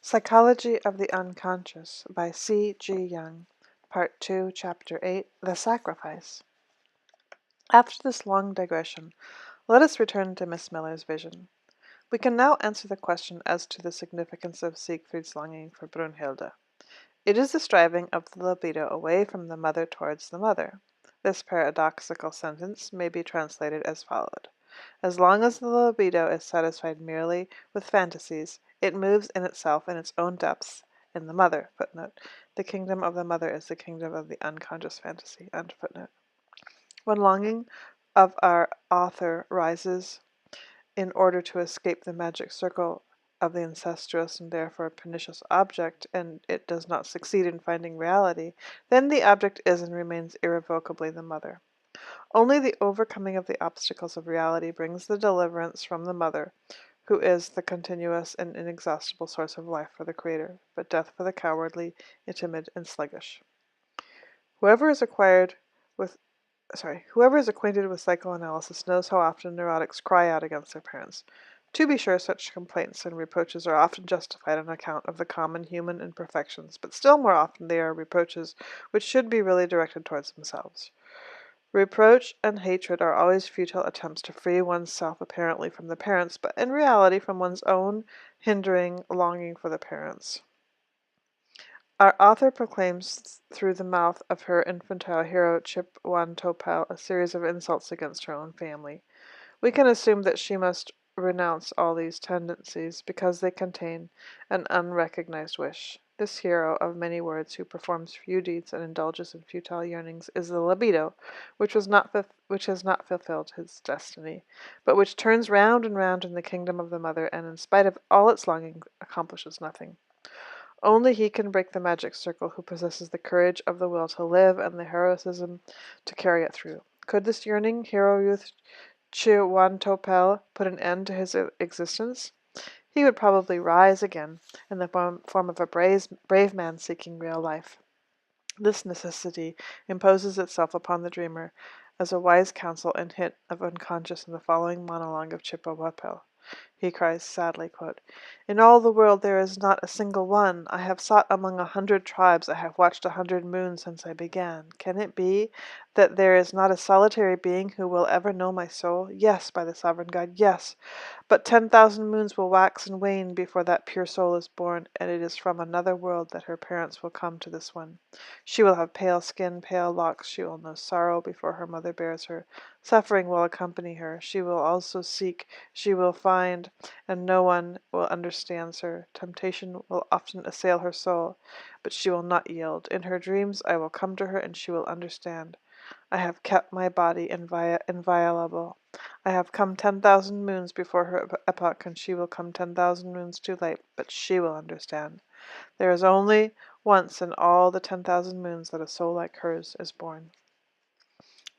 Psychology of the Unconscious by C. G. Jung, Part 2, Chapter 8, The Sacrifice. After this long digression, let us return to Miss Miller's vision. We can now answer the question as to the significance of Siegfried's longing for Brunhilde. It is the striving of the libido away from the mother towards the mother. This paradoxical sentence may be translated as followed. As long as the libido is satisfied merely with fantasies, it moves in itself in its own depths in the mother. Footnote. The kingdom of the mother is the kingdom of the unconscious fantasy. End footnote. When longing of our author rises in order to escape the magic circle of the incestuous and therefore pernicious object, and it does not succeed in finding reality, then the object is and remains irrevocably the mother. Only the overcoming of the obstacles of reality brings the deliverance from the mother, who is the continuous and inexhaustible source of life for the Creator, but death for the cowardly, timid, and sluggish. Whoever is acquainted with psychoanalysis knows how often neurotics cry out against their parents. To be sure, such complaints and reproaches are often justified on account of the common human imperfections, but still more often they are reproaches which should be really directed towards themselves. Reproach and hatred are always futile attempts to free one's self apparently from the parents, but in reality from one's own hindering longing for the parents. Our author proclaims through the mouth of her infantile hero Chip-Wan-Topal a series of insults against her own family. We can assume that she must renounce all these tendencies because they contain an unrecognized wish. This hero of many words who performs few deeds and indulges in futile yearnings is the libido, which has not fulfilled his destiny, but which turns round and round in the kingdom of the mother, and in spite of all its longing accomplishes nothing. Only he can break the magic circle who possesses the courage of the will to live and the heroism to carry it through. Could this yearning hero youth Chip-Wan-Topal put an end to his existence? He would probably rise again in the form of a brave man seeking real life. This necessity imposes itself upon the dreamer as a wise counsel and hint of unconscious in the following monologue of Chip-Wan-Topal. He cries sadly, quote, "In all the world there is not a single one. I have sought among 100 tribes. I have watched 100 moons since I began. Can it be that there is not a solitary being who will ever know my soul? Yes, by the sovereign God, yes. But 10,000 moons will wax and wane before that pure soul is born, and it is from another world that her parents will come to this one. She will have pale skin, pale locks. She will know sorrow before her mother bears her. Suffering will accompany her. She will also seek. She will find, and no one will understand her. Temptation will often assail her soul, but she will not yield. In her dreams I will come to her, and she will understand. I have kept my body inviolable. I have come 10,000 moons before her epoch, and she will come 10,000 moons too late, but she will understand. There is only once in all the 10,000 moons that a soul like hers is born."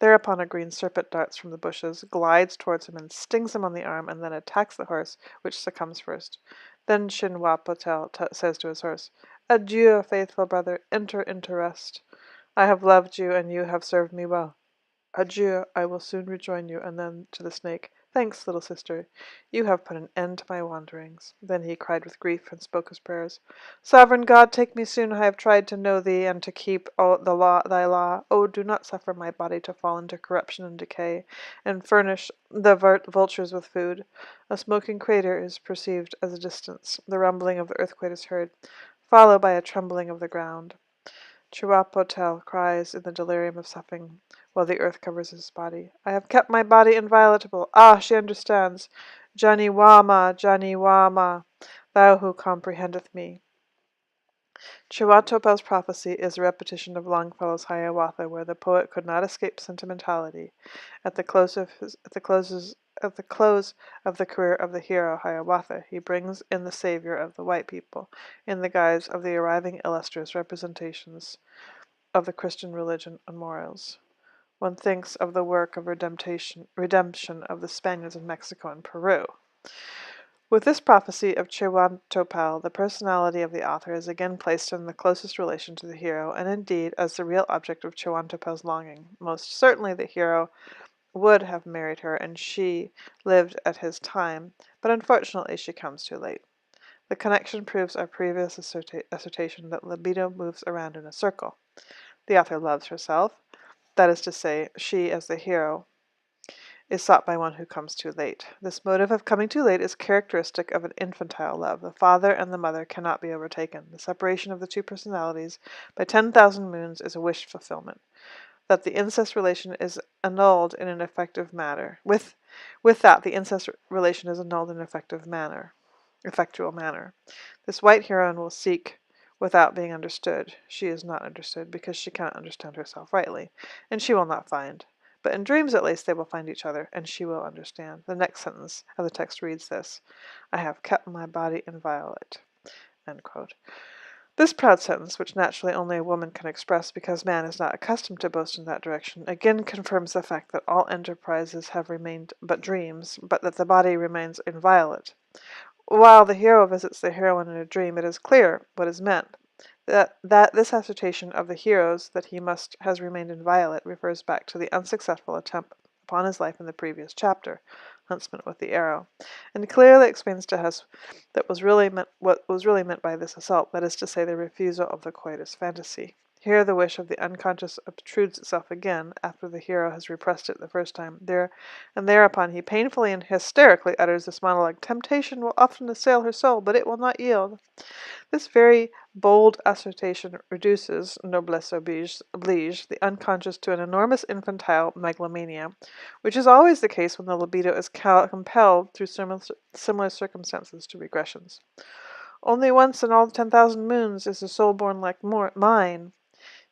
Thereupon a green serpent darts from the bushes, glides towards him, and stings him on the arm, and then attacks the horse, which succumbs first. Then Chip-Wan-Topal says to his horse, "Adieu, faithful brother, enter into rest. I have loved you, and you have served me well. Adieu, I will soon rejoin you." And then to the snake, "Thanks, little sister. You have put an end to my wanderings." Then he cried with grief and spoke his prayers. "Sovereign God, take me soon. I have tried to know thee and to keep thy law. Oh, do not suffer my body to fall into corruption and decay, and furnish the vultures with food." A smoking crater is perceived at a distance. The rumbling of the earthquake is heard, followed by a trembling of the ground. Chip-Wan-Topal cries in the delirium of suffering, while the earth covers his body. "I have kept my body inviolable. Ah, she understands. Jani-Wama, Jani-Wama, thou who comprehendeth me." Chip-Wan-Topal's prophecy is a repetition of Longfellow's Hiawatha, where the poet could not escape sentimentality. At the close of the career of the hero Hiawatha, he brings in the savior of the white people, in the guise of the arriving illustrious representations of the Christian religion and morals. One thinks of the work of redemption of the Spaniards in Mexico and Peru. With this prophecy of Chip-Wan-Topal, the personality of the author is again placed in the closest relation to the hero, and indeed as the real object of Chip-Wan-Topal's longing. Most certainly the hero would have married her, and she lived at his time, but unfortunately she comes too late. The connection proves our previous assertion that libido moves around in a circle. The author loves herself, that is to say, she, as the hero, is sought by one who comes too late. This motive of coming too late is characteristic of an infantile love. The father and the mother cannot be overtaken. The separation of the two personalities by 10,000 moons is a wish fulfillment. That the incest relation is annulled in an effective manner. With that, the incest relation is annulled in an effectual manner. This white heroine will seek without being understood. She is not understood because she cannot understand herself rightly, and she will not find. But in dreams, at least, they will find each other, and she will understand. The next sentence of the text reads this: I have kept my body inviolate. End quote. This proud sentence, which naturally only a woman can express because man is not accustomed to boast in that direction, again confirms the fact that all enterprises have remained but dreams, but that the body remains inviolate. While the hero visits the heroine in a dream, it is clear what is meant. That this assertion of the hero's that he has remained inviolate refers back to the unsuccessful attempt upon his life in the previous chapter, Huntsman with the Arrow, and clearly explains to us what was really meant by this assault, that is to say, the refusal of the coitus fantasy. Here the wish of the unconscious obtrudes itself again, after the hero has repressed it the first time. Thereupon he painfully and hysterically utters this monologue: Temptation will often assail her soul, but it will not yield. This very bold assertion reduces, noblesse oblige, the unconscious to an enormous infantile megalomania, which is always the case when the libido is compelled through similar circumstances to regressions. Only once in all 10,000 moons is a soul born like mine.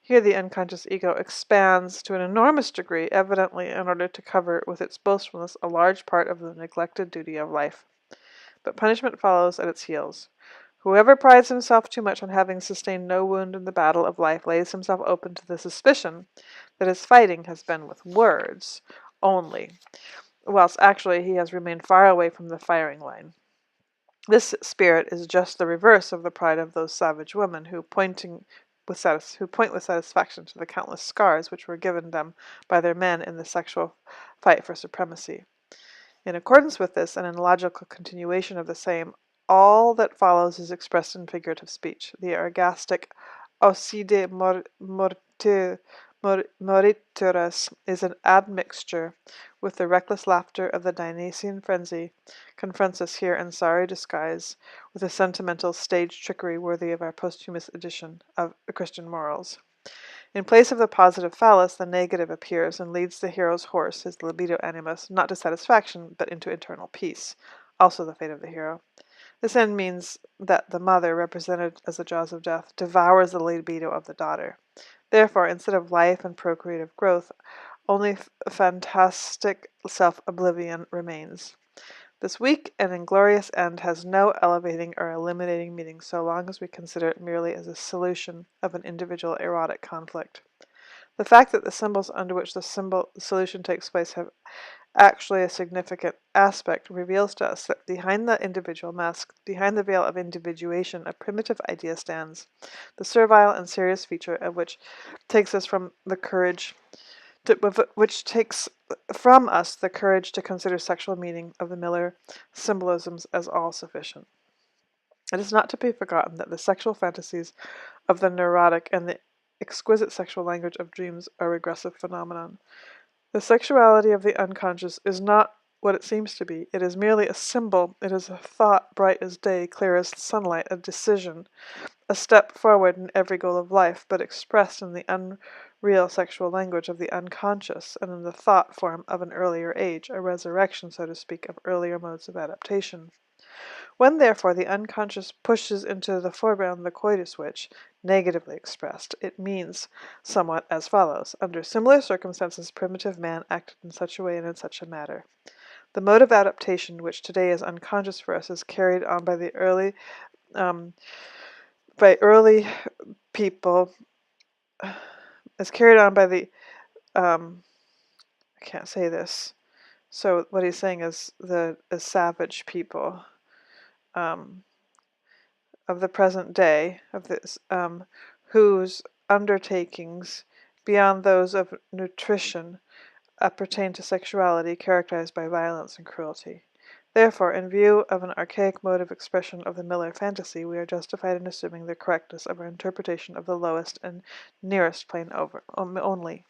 Here the unconscious ego expands to an enormous degree, evidently in order to cover with its boastfulness a large part of the neglected duty of life. But punishment follows at its heels. Whoever prides himself too much on having sustained no wound in the battle of life lays himself open to the suspicion that his fighting has been with words only, whilst actually he has remained far away from the firing line. This spirit is just the reverse of the pride of those savage women who point with satisfaction to the countless scars which were given them by their men in the sexual fight for supremacy. In accordance with this, and in logical continuation of the same, all that follows is expressed in figurative speech. The ergastic Occide morituras is an admixture with the reckless laughter of the Dionysian frenzy, confronts us here in sorry disguise with a sentimental stage trickery worthy of our posthumous edition of Christian Morals. In place of the positive phallus, the negative appears and leads the hero's horse, his libido animus, not to satisfaction, but into eternal peace, also the fate of the hero. This end means that the mother, represented as the jaws of death, devours the libido of the daughter. Therefore, instead of life and procreative growth, only fantastic self-oblivion remains. This weak and inglorious end has no elevating or eliminating meaning so long as we consider it merely as a solution of an individual erotic conflict. The fact that the symbols under which the solution takes place have actually a significant aspect reveals to us that behind the individual mask, behind the veil of individuation, a primitive idea stands, the servile and serious feature of which takes us from the courage which takes from us the courage to consider sexual meaning of the Miller symbolisms as all sufficient. It is not to be forgotten that the sexual fantasies of the neurotic and the exquisite sexual language of dreams are a regressive phenomenon. The sexuality of the unconscious is not what it seems to be. It is merely a symbol. It is a thought bright as day, clear as sunlight, a decision, a step forward in every goal of life, but expressed in the unreal sexual language of the unconscious, and in the thought form of an earlier age, a resurrection, so to speak, of earlier modes of adaptation. When, therefore, the unconscious pushes into the foreground the coitus which, negatively expressed, it means somewhat as follows. Under similar circumstances, primitive man acted in such a way and in such a manner. The mode of adaptation, which today is unconscious for us, is carried on by the early people, is carried on by the, I can't say this, so what he's saying is the savage people, of the present day, of this, whose undertakings, beyond those of nutrition, pertain to sexuality characterized by violence and cruelty. Therefore, in view of an archaic mode of expression of the Miller fantasy, we are justified in assuming the correctness of our interpretation of the lowest and nearest plane only.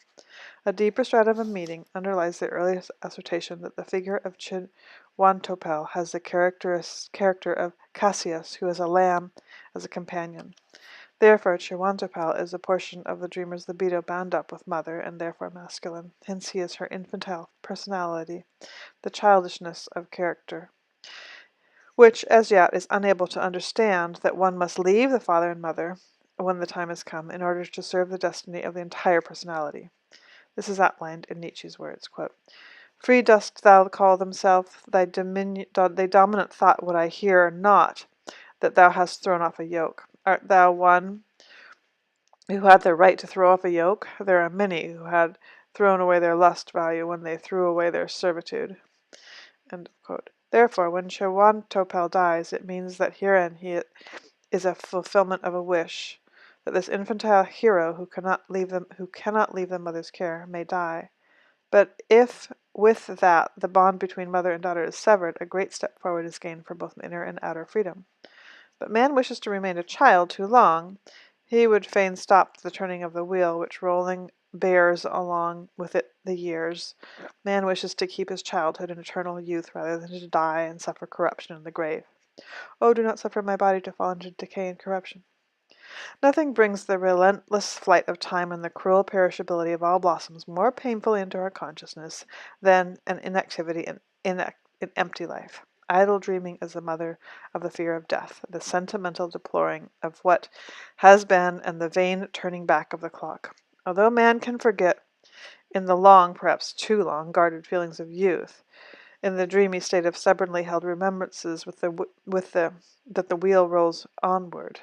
A deeper stratum of meaning underlies the earliest assertion that the figure of Chihuantopel has the character of Cassius, who has a lamb as a companion. Therefore, Chihuantopel is a portion of the dreamer's libido bound up with mother, and therefore masculine. Hence he is her infantile personality, the childishness of character, which as yet is unable to understand that one must leave the father and mother when the time has come in order to serve the destiny of the entire personality. This is outlined in Nietzsche's words, quote, "Free dost thou call thyself, thy dominant thought would I hear not, that thou hast thrown off a yoke. Art thou one who had the right to throw off a yoke? There are many who had thrown away their lust value when they threw away their servitude." End of quote. Therefore, when Chihuantopel dies, it means that herein he is a fulfillment of a wish, that this infantile hero who cannot leave the mother's care may die. But if with that the bond between mother and daughter is severed, a great step forward is gained for both inner and outer freedom. But man wishes to remain a child too long. He would fain stop the turning of the wheel, which rolling bears along with it the years. Man wishes to keep his childhood and eternal youth rather than to die and suffer corruption in the grave. Oh, do not suffer my body to fall into decay and corruption. Nothing brings the relentless flight of time and the cruel perishability of all blossoms more painfully into our consciousness than an inactivity in empty life. Idle dreaming is the mother of the fear of death, the sentimental deploring of what has been, and the vain turning back of the clock. Although man can forget, in the long, perhaps too long, guarded feelings of youth, in the dreamy state of stubbornly held remembrances that the wheel rolls onward,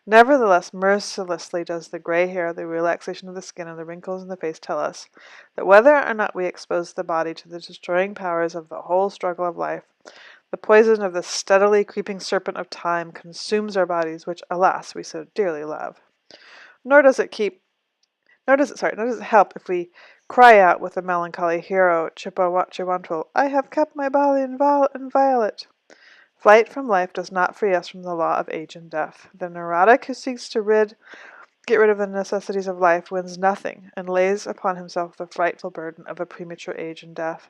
nevertheless, mercilessly does the gray hair, the relaxation of the skin, and the wrinkles in the face tell us that whether or not we expose the body to the destroying powers of the whole struggle of life, the poison of the steadily creeping serpent of time consumes our bodies, which, alas, we so dearly love. Nor does it help if we cry out with the melancholy hero Chihuantopel, "I have kept my body inviolate." Flight from life does not free us from the law of age and death. The neurotic who seeks to get rid of the necessities of life wins nothing, and lays upon himself the frightful burden of a premature age and death,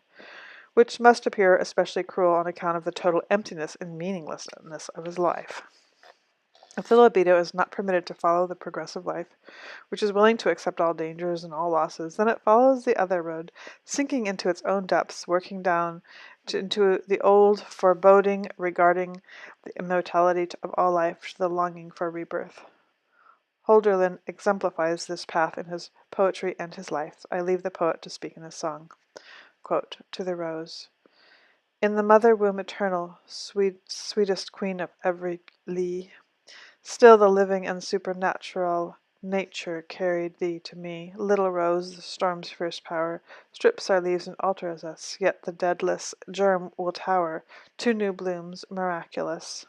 which must appear especially cruel on account of the total emptiness and meaninglessness of his life. If the libido is not permitted to follow the progressive life, which is willing to accept all dangers and all losses, then it follows the other road, sinking into its own depths, working down into the old foreboding regarding the immortality of all life, to the longing for rebirth. Hölderlin exemplifies this path in his poetry and his life. I leave the poet to speak in his song. Quote, to the rose. In the mother womb eternal, sweetest queen of every lea, still the living and supernatural nature carried thee to me. Little rose, the storm's fierce power strips our leaves and alters us, yet the deadless germ will tower to new blooms miraculous.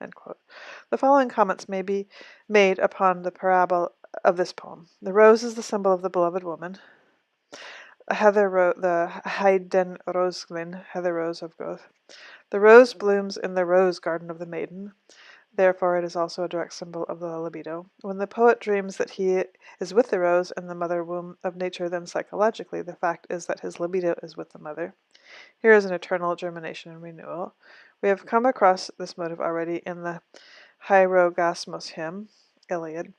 End quote. The following comments may be made upon the parable of this poem. The rose is the symbol of the beloved woman. The Heiden Rosglin, heather rose of growth. The rose blooms in the rose garden of the maiden. Therefore, it is also a direct symbol of the libido. When the poet dreams that he is with the rose in the mother womb of nature, then psychologically, the fact is that his libido is with the mother. Here is an eternal germination and renewal. We have come across this motive already in the Hierogasmos hymn, Iliad,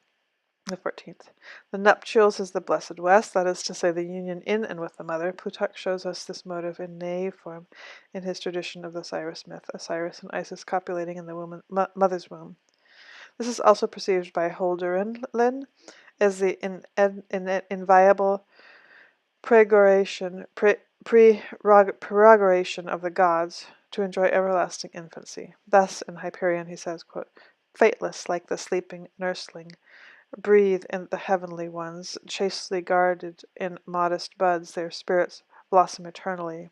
the 14th. The nuptials is the blessed West, that is to say, the union in and with the mother. Plutarch shows us this motive in naive form in his tradition of the Osiris myth, Osiris and Isis copulating in the mother's womb. This is also perceived by Hölderlin as the inviolable prerogation of the gods to enjoy everlasting infancy. Thus, in Hyperion, he says, quote, fateless like the sleeping nursling, breathe in the heavenly ones, chastely guarded in modest buds, their spirits blossom eternally,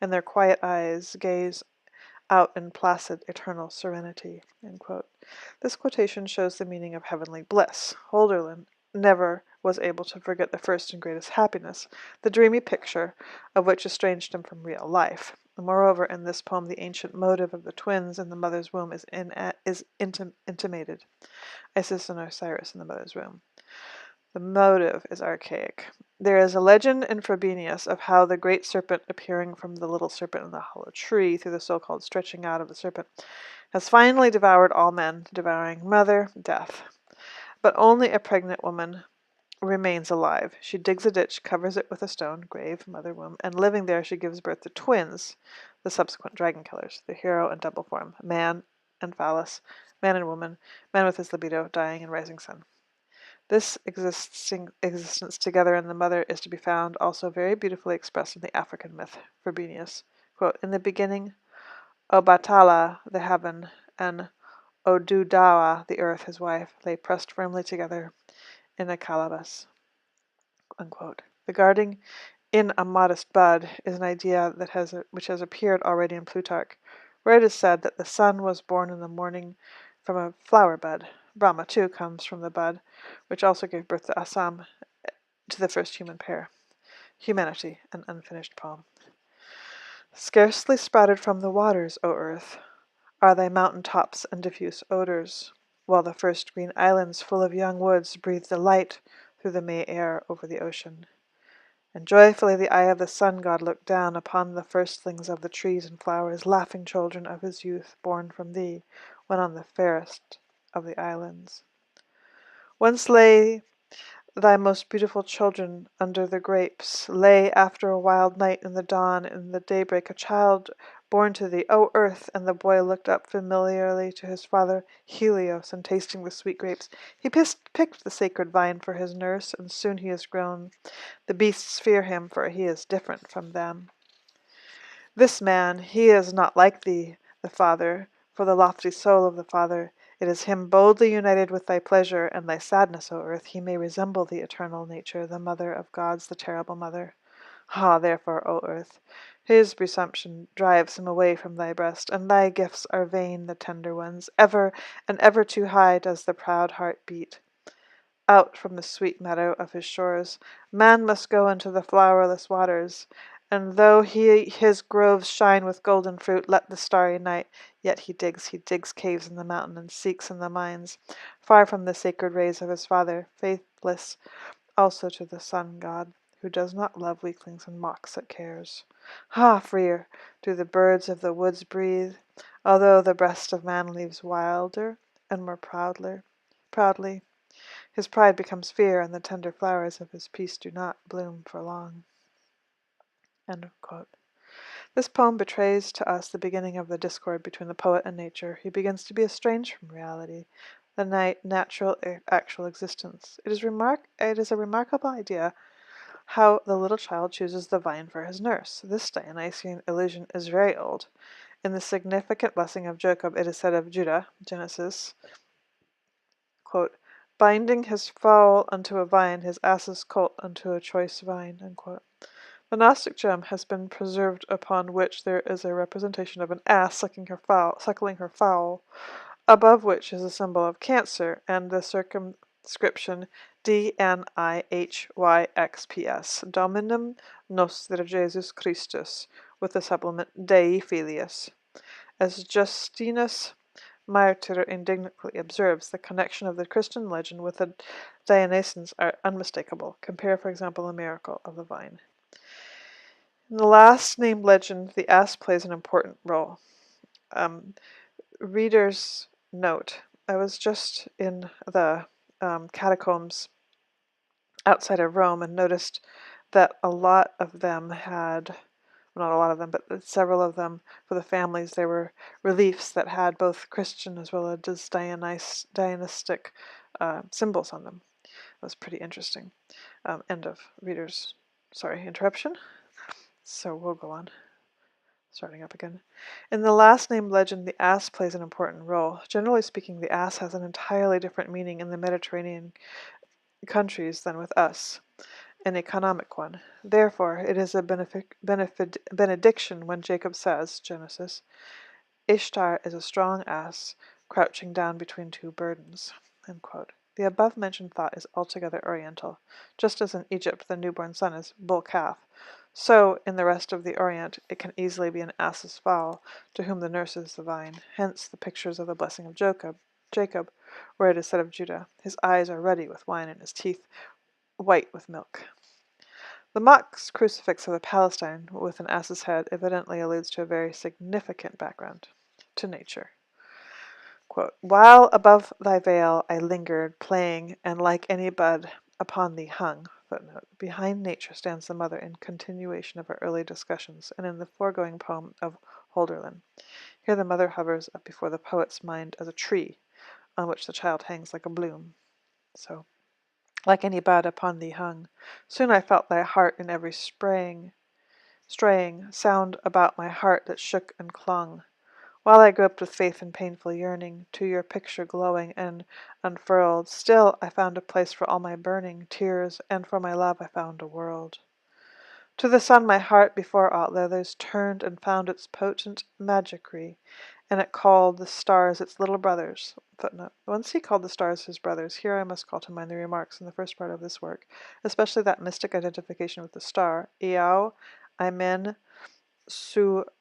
and their quiet eyes gaze out in placid eternal serenity. End quote. This quotation shows the meaning of heavenly bliss. Hölderlin never was able to forget the first and greatest happiness, the dreamy picture of which estranged him from real life. Moreover, in this poem, the ancient motive of the twins in the mother's womb is intimated. Isis and Osiris in the mother's womb. The motive is archaic. There is a legend in Frobenius of how the great serpent appearing from the little serpent in the hollow tree through the so-called stretching out of the serpent has finally devoured all men, devouring mother, death. But only a pregnant woman remains alive. She digs a ditch, covers it with a stone, grave, mother womb, and living there she gives birth to twins, the subsequent dragon killers, the hero and double form, man and phallus, man and woman, man with his libido, dying and rising sun. This existence together in the mother is to be found also very beautifully expressed in the African myth, Frobenius. Quote, in the beginning, Obatala, the heaven, and Odudawa, the earth, his wife, lay pressed firmly together in a calabash. Unquote. The guarding in a modest bud is an idea which has appeared already in Plutarch, where it is said that the sun was born in the morning from a flower bud. Brahma, too, comes from the bud, which also gave birth to Assam, to the first human pair. Humanity, an unfinished poem. Scarcely sprouted from the waters, O earth, are thy mountain tops and diffuse odors, while the first green islands full of young woods breathe delight through the May air over the ocean. And joyfully the eye of the sun god looked down upon the firstlings of the trees and flowers, laughing children of his youth, born from thee, when on the fairest of the islands. Once lay thy most beautiful children under the grapes, lay after a wild night in the dawn, in the daybreak, a child born to thee, O earth, and the boy looked up familiarly to his father Helios, and tasting the sweet grapes, he picked the sacred vine for his nurse, and soon he is grown. The beasts fear him, for he is different from them. This man, he is not like thee, the Father, for the lofty soul of the Father, it is him boldly united with thy pleasure and thy sadness, O earth, he may resemble the eternal nature, the mother of gods, the terrible mother. Ah, therefore, O earth, his presumption drives him away from thy breast, and thy gifts are vain, the tender ones. Ever and ever too high does the proud heart beat. Out from the sweet meadow of his shores, man must go into the flowerless waters, and though his groves shine with golden fruit, let the starry night, yet he digs caves in the mountain, and seeks in the mines, far from the sacred rays of his father, faithless also to the sun god, who does not love weaklings and mocks at cares. Ah, freer do the birds of the woods breathe, although the breast of man leaves wilder and more proudly. His pride becomes fear, and the tender flowers of his peace do not bloom for long. End of quote. This poem betrays to us the beginning of the discord between the poet and nature. He begins to be estranged from reality, the natural, actual existence. It is a remarkable idea how the little child chooses the vine for his nurse. This Dionysian illusion is very old. In the significant blessing of Jacob, it is said of Judah, Genesis, quote, binding his foal unto a vine, his ass's colt unto a choice vine. Unquote. The Gnostic gem has been preserved, upon which there is a representation of an ass suckling her foal, above which is a symbol of Cancer, and the circumscription DNIHYXPS, Dominum Noster Jesus Christus, with the supplement Dei Filius. As Justinus Martyr indignantly observes, the connection of the Christian legend with the Dionysians are unmistakable. Compare, for example, the miracle of the vine. In the last named legend, the ass plays an important role. Reader's note: I was just in the catacombs outside of Rome and noticed that a lot of them had, well, not a lot of them, but several of them, for the families, there were reliefs that had both Christian as well as Dionysic symbols on them. It was pretty interesting. End of reader's, interruption. So we'll go on. Starting up again. In the last named legend, the ass plays an important role. Generally speaking, the ass has an entirely different meaning in the Mediterranean countries than with us, an economic one. Therefore, it is a benediction when Jacob says, Genesis, Ishtar is a strong ass, crouching down between two burdens. The above-mentioned thought is altogether oriental, just as in Egypt the newborn son is bull calf, So, in the rest of the Orient, it can easily be an ass's fowl, to whom the nurse is the vine. Hence the pictures of the blessing of Jacob, where it is said of Judah, his eyes are ruddy with wine and his teeth white with milk. The mock crucifix of the Palestine, with an ass's head, evidently alludes to a very significant background, to nature. Quote, "While above thy veil I lingered, playing, and like any bud upon thee hung." Footnote. Behind nature stands the mother in continuation of our early discussions, and in the foregoing poem of Holderlin. Here the mother hovers up before the poet's mind as a tree, on which the child hangs like a bloom. So, like any bud upon thee hung. Soon I felt thy heart in every straying sound about my heart that shook and clung. While I groped with faith and painful yearning to your picture glowing and unfurled, still I found a place for all my burning tears, and for my love I found a world. To the sun my heart before aught others turned and found its potent magicry, and it called the stars its little brothers. Footnote. Once he called the stars his brothers, here I must call to mind the remarks in the first part of this work, especially that mystic identification with the star, Iau, Imen, Sumplanos,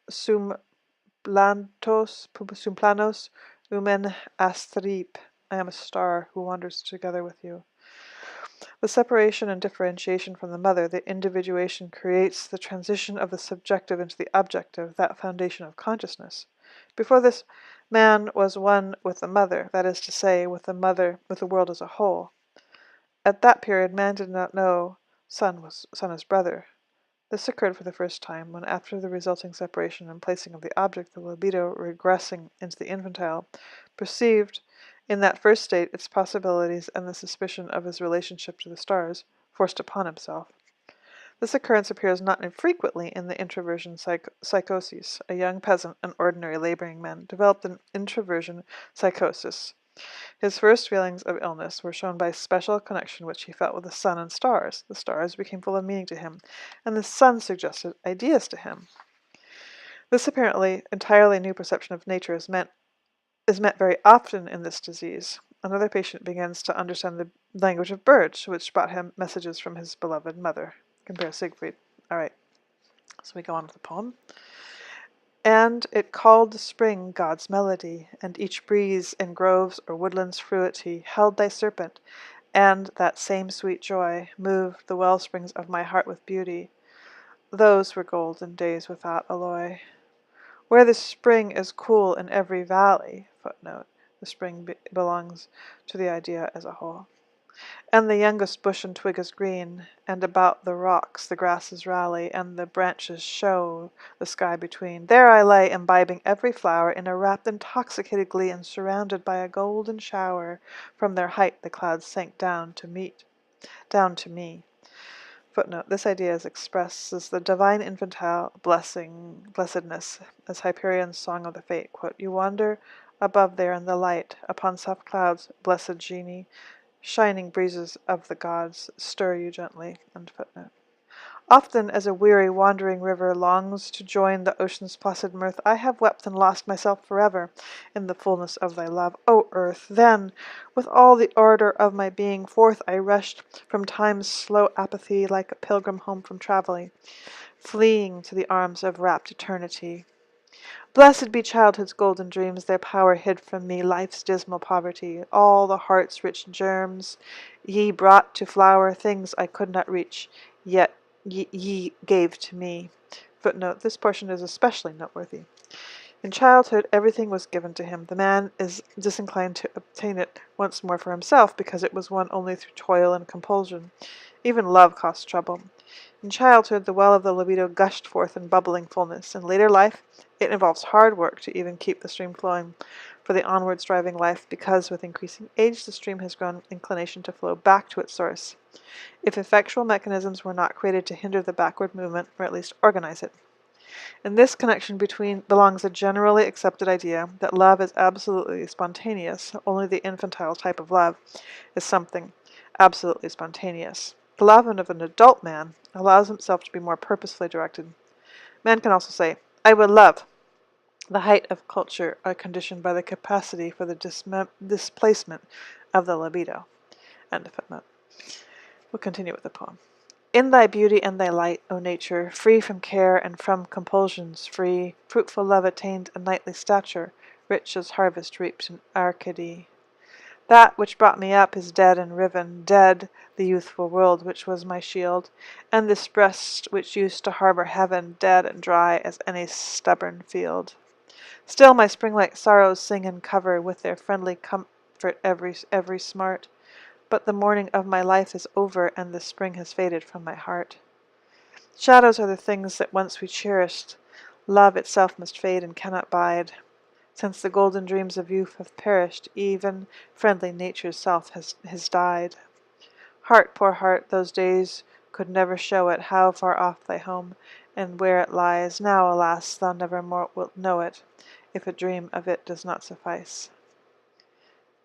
Umen Astrip. I am a star who wanders together with you. The separation and differentiation from the mother, the individuation, creates the transition of the subjective into the objective, that foundation of consciousness. Before this, man was one with the mother, that is to say, with the world as a whole. At that period, man did not know son as brother. This occurred for the first time when, after the resulting separation and placing of the object, the libido, regressing into the infantile, perceived in that first state its possibilities and the suspicion of his relationship to the stars forced upon himself. This occurrence appears not infrequently in the introversion psychoses. A young peasant, an ordinary laboring man, developed an introversion psychosis. His first feelings of illness were shown by a special connection which he felt with the sun and stars. The stars became full of meaning to him, and the sun suggested ideas to him. This apparently entirely new perception of nature is met very often in this disease. Another patient begins to understand the language of birds, which brought him messages from his beloved mother. Compare Siegfried. All right, so we go on with the poem. And it called the spring God's melody, and each breeze in groves or woodlands fruity held thy serpent, and that same sweet joy moved the wellsprings of my heart with beauty. Those were golden days without alloy. Where the spring is cool in every valley, footnote, the spring belongs to the idea as a whole. And the youngest bush and twig is green, and about the rocks the grasses rally, and the branches show the sky between. There I lay, imbibing every flower in a rapt, intoxicated glee, and surrounded by a golden shower. From their height the clouds sank down to me. Footnote. This idea is expressed as the divine infantile blessedness, as Hyperion's song of the fate. Quote, "You wander above there in the light, upon soft clouds, blessed genie. Shining breezes of the gods stir you gently." End footnote. Often, as a weary, wandering river longs to join the ocean's placid mirth, I have wept and lost myself forever in the fullness of thy love, O earth. Then, with all the ardor of my being, forth I rushed from time's slow apathy, like a pilgrim home from travelling, fleeing to the arms of rapt eternity. Blessed be childhood's golden dreams, their power hid from me life's dismal poverty. All the heart's rich germs ye brought to flower, things I could not reach, yet ye gave to me. Footnote. This portion is especially noteworthy. In childhood, everything was given to him. The man is disinclined to obtain it once more for himself, because it was won only through toil and compulsion. Even love costs trouble. In childhood, the well of the libido gushed forth in bubbling fullness. In later life, it involves hard work to even keep the stream flowing for the onward striving life, because with increasing age the stream has grown inclination to flow back to its source, if effectual mechanisms were not created to hinder the backward movement, or at least organize it. In this connection belongs a generally accepted idea that love is absolutely spontaneous. Only the infantile type of love is something absolutely spontaneous. The love of an adult man allows himself to be more purposefully directed. Man can also say, "I will love." The height of culture are conditioned by the capacity for the displacement of the libido. End of footnote. We'll continue with the poem. In thy beauty and thy light, O nature, free from care and from compulsions, free, fruitful love attained a knightly stature, rich as harvest reaped in Arcady. That which brought me up is dead and riven, dead the youthful world which was my shield, and this breast which used to harbor heaven, dead and dry as any stubborn field. Still my spring-like sorrows sing and cover with their friendly comfort every smart, but the morning of my life is over, and the spring has faded from my heart. Shadows are the things that once we cherished. Love itself must fade and cannot bide. Since the golden dreams of youth have perished, even friendly nature's self has died. Heart, poor heart, those days could never show it, how far off thy home, and where it lies. Now, alas, thou never more wilt know it, if a dream of it does not suffice.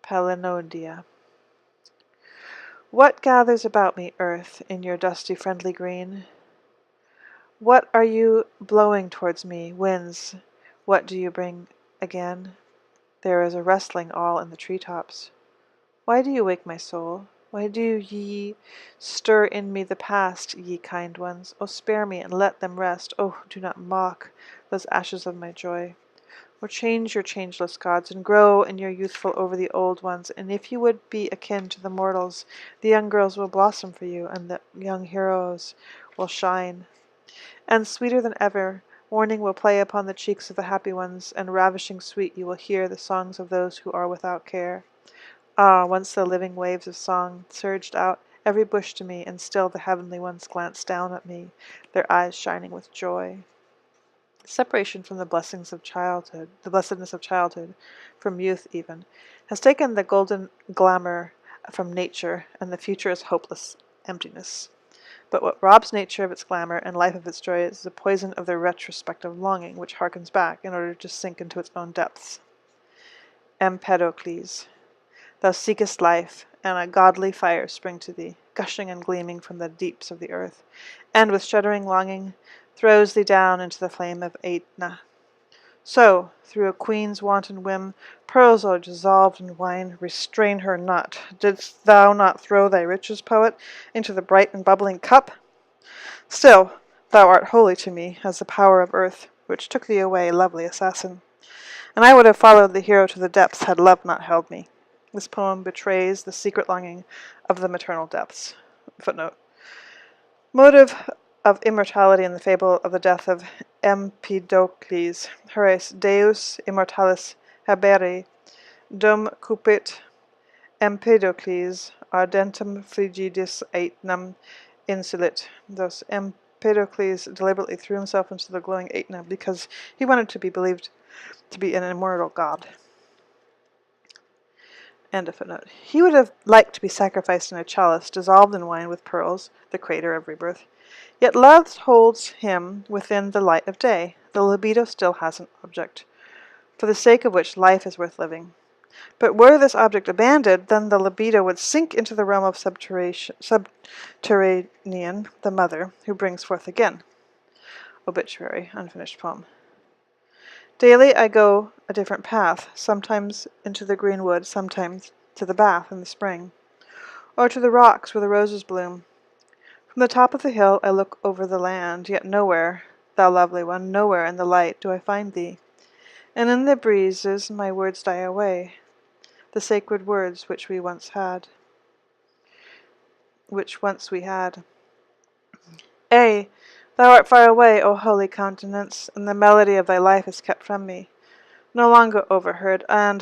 Palinodia. What gathers about me, earth, in your dusty friendly green? What are you blowing towards me, winds? What do you bring again? There is a rustling all in the tree-tops. Why do you wake my soul? Why do ye stir in me the past, ye kind ones? Oh, spare me and let them rest. Oh, do not mock those ashes of my joy. Or change your changeless gods, and grow in your youthful over the old ones. And if you would be akin to the mortals, the young girls will blossom for you, and the young heroes will shine. And sweeter than ever, morning will play upon the cheeks of the happy ones, and ravishing sweet you will hear the songs of those who are without care. Ah, once the living waves of song surged out every bush to me, and still the heavenly ones glanced down at me, their eyes shining with joy. Separation from the blessings of childhood, the blessedness of childhood, from youth even, has taken the golden glamour from nature, and the future is hopeless emptiness. But what robs nature of its glamour and life of its joy is the poison of the retrospective longing, which harkens back in order to sink into its own depths. Empedocles. Thou seekest life, and a godly fire spring to thee, gushing and gleaming from the deeps of the earth, and with shuddering longing throws thee down into the flame of Aetna. So, through a queen's wanton whim, pearls are dissolved in wine. Restrain her not. Didst thou not throw thy riches, poet, into the bright and bubbling cup? Still, thou art holy to me as the power of earth, which took thee away, lovely assassin. And I would have followed the hero to the depths had love not held me. This poem betrays the secret longing of the maternal depths. Footnote. Motive of immortality in the fable of the death of Empedocles. Horace, Deus immortalis habere, dum cupit Empedocles ardentem frigidis aetnam insulit. Thus Empedocles deliberately threw himself into the glowing Aetna because he wanted to be believed to be an immortal god. End of footnote. He would have liked to be sacrificed in a chalice, dissolved in wine with pearls, the crater of rebirth. Yet love holds him within the light of day. The libido still has an object, for the sake of which life is worth living. But were this object abandoned, then the libido would sink into the realm of subterranean, the mother, who brings forth again. Obituary, unfinished poem. Daily I go a different path, sometimes into the green wood, sometimes to the bath in the spring, or to the rocks where the roses bloom. From the top of the hill I look over the land, yet nowhere, thou lovely one, nowhere in the light do I find thee. And in the breezes my words die away, the sacred words which once we had. Ay, thou art far away, O holy countenance, and the melody of thy life is kept from me, no longer overheard, and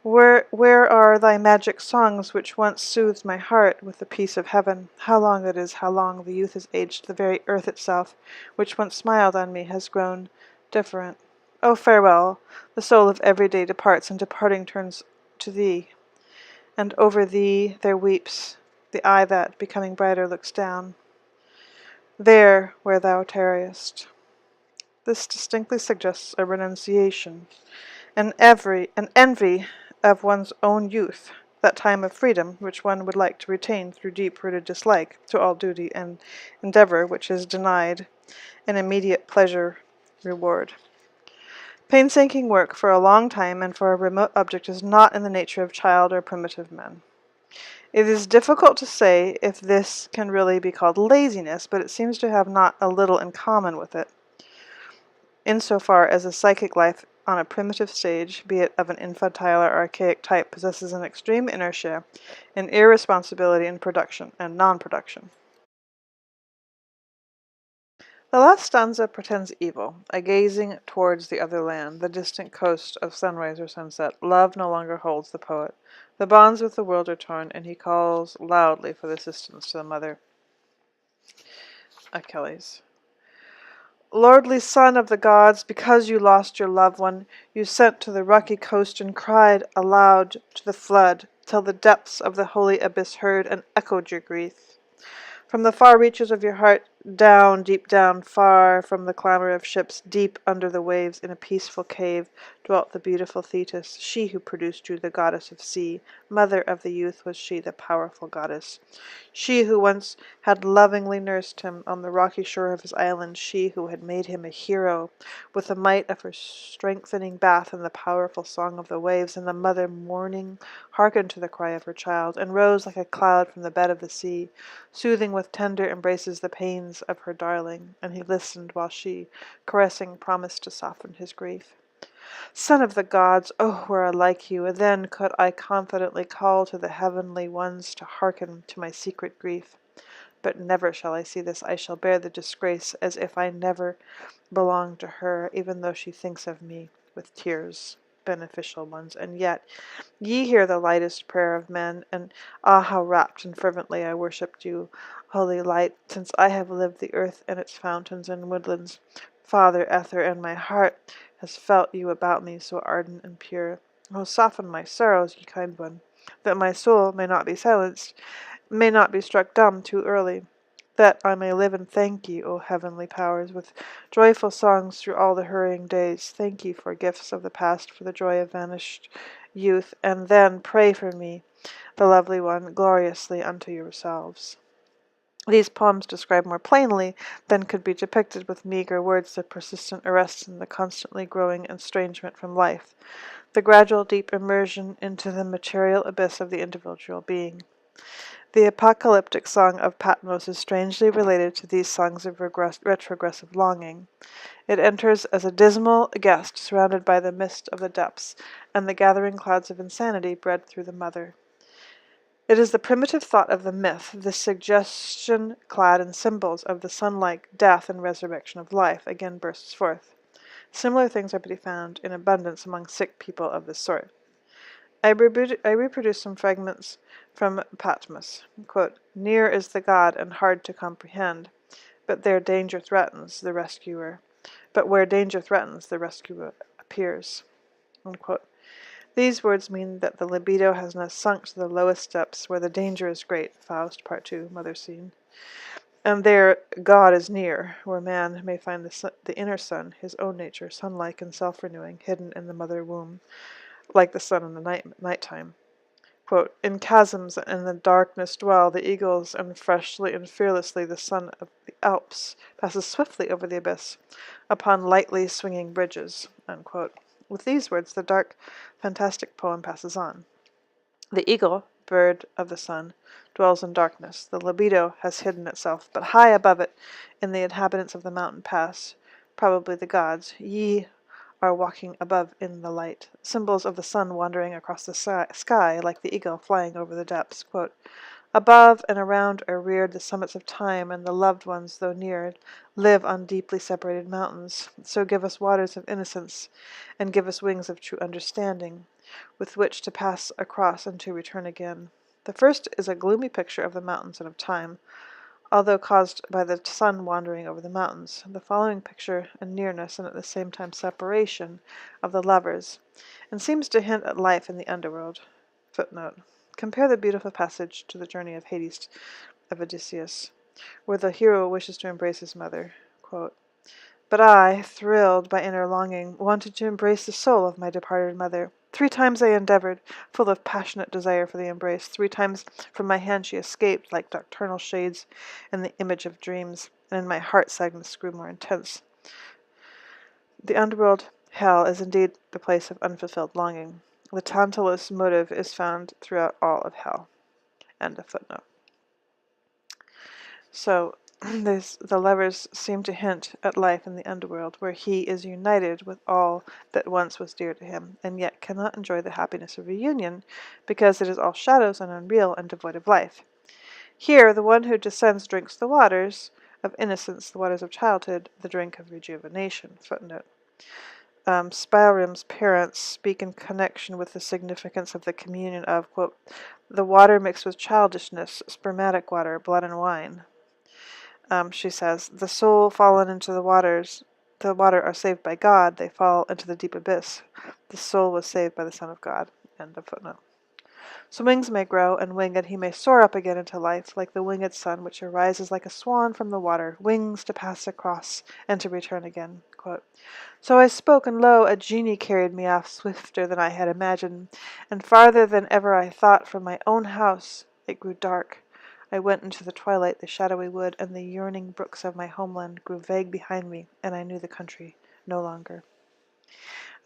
where are thy magic songs which once soothed my heart with the peace of heaven? How long it is, how long the youth is aged, the very earth itself, which once smiled on me, has grown different. Oh, farewell, the soul of every day departs, and departing turns to thee, and over thee there weeps the eye that, becoming brighter, looks down, there where thou tarriest. This distinctly suggests a renunciation, an envy of one's own youth, that time of freedom which one would like to retain through deep-rooted dislike to all duty and endeavor which is denied an immediate pleasure reward. Painstaking work for a long time and for a remote object is not in the nature of child or primitive men. It is difficult to say if this can really be called laziness, but it seems to have not a little in common with it, insofar as a psychic life on a primitive stage, be it of an infantile or archaic type, possesses an extreme inertia and irresponsibility in production and non-production. The last stanza pretends evil, a gazing towards the other land, the distant coast of sunrise or sunset. Love no longer holds the poet. The bonds with the world are torn, and he calls loudly for assistance to the mother. Achilles. Lordly son of the gods, because you lost your loved one, you sent to the rocky coast and cried aloud to the flood, till the depths of the holy abyss heard and echoed your grief. From the far reaches of your heart, down, deep down, far from the clamor of ships, deep under the waves, in a peaceful cave, dwelt the beautiful Thetis, she who produced you, the goddess of sea. Mother of the youth was she, the powerful goddess. She who once had lovingly nursed him on the rocky shore of his island, she who had made him a hero, with the might of her strengthening bath and the powerful song of the waves, and the mother, mourning, hearkened to the cry of her child, and rose like a cloud from the bed of the sea, soothing with tender embraces the pains of her darling, and he listened while she, caressing, promised to soften his grief. Son of the gods, oh, were I like you, then could I confidently call to the heavenly ones to hearken to my secret grief. But never shall I see this, I shall bear the disgrace as if I never belonged to her, even though she thinks of me with tears, beneficial ones. And yet ye hear the lightest prayer of men, and ah, how rapt and fervently I worshipped you, holy light, since I have lived the earth and its fountains and woodlands. Father Ether, and my heart has felt you about me, so ardent and pure. Oh, soften my sorrows, ye kind one, that my soul may not be silenced, may not be struck dumb too early, that I may live and thank ye, O heavenly powers, with joyful songs through all the hurrying days. Thank ye for gifts of the past, for the joy of vanished youth, and then pray for me, the lovely one, gloriously unto yourselves. These poems describe more plainly than could be depicted with meager words the persistent arrest and the constantly growing estrangement from life, the gradual deep immersion into the material abyss of the individual being. The apocalyptic song of Patmos is strangely related to these songs of retrogressive longing. It enters as a dismal guest surrounded by the mist of the depths and the gathering clouds of insanity bred through the mother. It is the primitive thought of the myth, the suggestion clad in symbols of the sun-like death and resurrection of life, again bursts forth. Similar things are to be found in abundance among sick people of this sort. I reproduce some fragments from Patmos. Quote, near is the god and hard to comprehend, but there danger threatens the rescuer. But where danger threatens, the rescuer appears. Unquote. These words mean that the libido has now sunk to the lowest depths where the danger is great. Faust, Part 2, Mother Scene. And there God is near, where man may find the inner sun, his own nature, sunlike and self-renewing, hidden in the mother womb, like the sun in the nighttime. Quote, in chasms and in the darkness dwell the eagles, and freshly and fearlessly the son of the Alps passes swiftly over the abyss upon lightly swinging bridges. Unquote. With these words, the dark, fantastic poem passes on. The eagle, bird of the sun, dwells in darkness. The libido has hidden itself, but high above it, in the inhabitants of the mountain pass, probably the gods, ye are walking above in the light, symbols of the sun wandering across the sky like the eagle flying over the depths. Quote, above and around are reared the summits of time, and the loved ones, though near, live on deeply separated mountains. So give us waters of innocence, and give us wings of true understanding, with which to pass across and to return again. The first is a gloomy picture of the mountains and of time, although caused by the sun wandering over the mountains. The following picture a nearness and at the same time separation of the lovers, and seems to hint at life in the underworld. Footnote. Compare the beautiful passage to the journey of Hades of Odysseus, where the hero wishes to embrace his mother. Quote, but I, thrilled by inner longing, wanted to embrace the soul of my departed mother. 3 times I endeavored, full of passionate desire for the embrace. 3 times from my hand she escaped, like nocturnal shades in the image of dreams, and in my heart sadness grew more intense. The underworld, hell, is indeed the place of unfulfilled longing. The Tantalus motive is found throughout all of hell. End of footnote. So the lovers seem to hint at life in the underworld, where he is united with all that once was dear to him, and yet cannot enjoy the happiness of reunion, because it is all shadows and unreal and devoid of life. Here the one who descends drinks the waters of innocence, the waters of childhood, the drink of rejuvenation. Footnote. Spyrim's parents speak in connection with the significance of the communion of, quote, the water mixed with childishness, spermatic water, blood and wine. She says, the soul fallen into the water are saved by God, they fall into the deep abyss. The soul was saved by the Son of God. End of footnote. So wings may grow, and winged he may soar up again into life, like the winged sun, which arises like a swan from the water, wings to pass across, and to return again. Quote, so I spoke, and lo, a genie carried me off swifter than I had imagined, and farther than ever I thought from my own house. It grew dark. I went into the twilight, the shadowy wood, and the yearning brooks of my homeland grew vague behind me, and I knew the country no longer.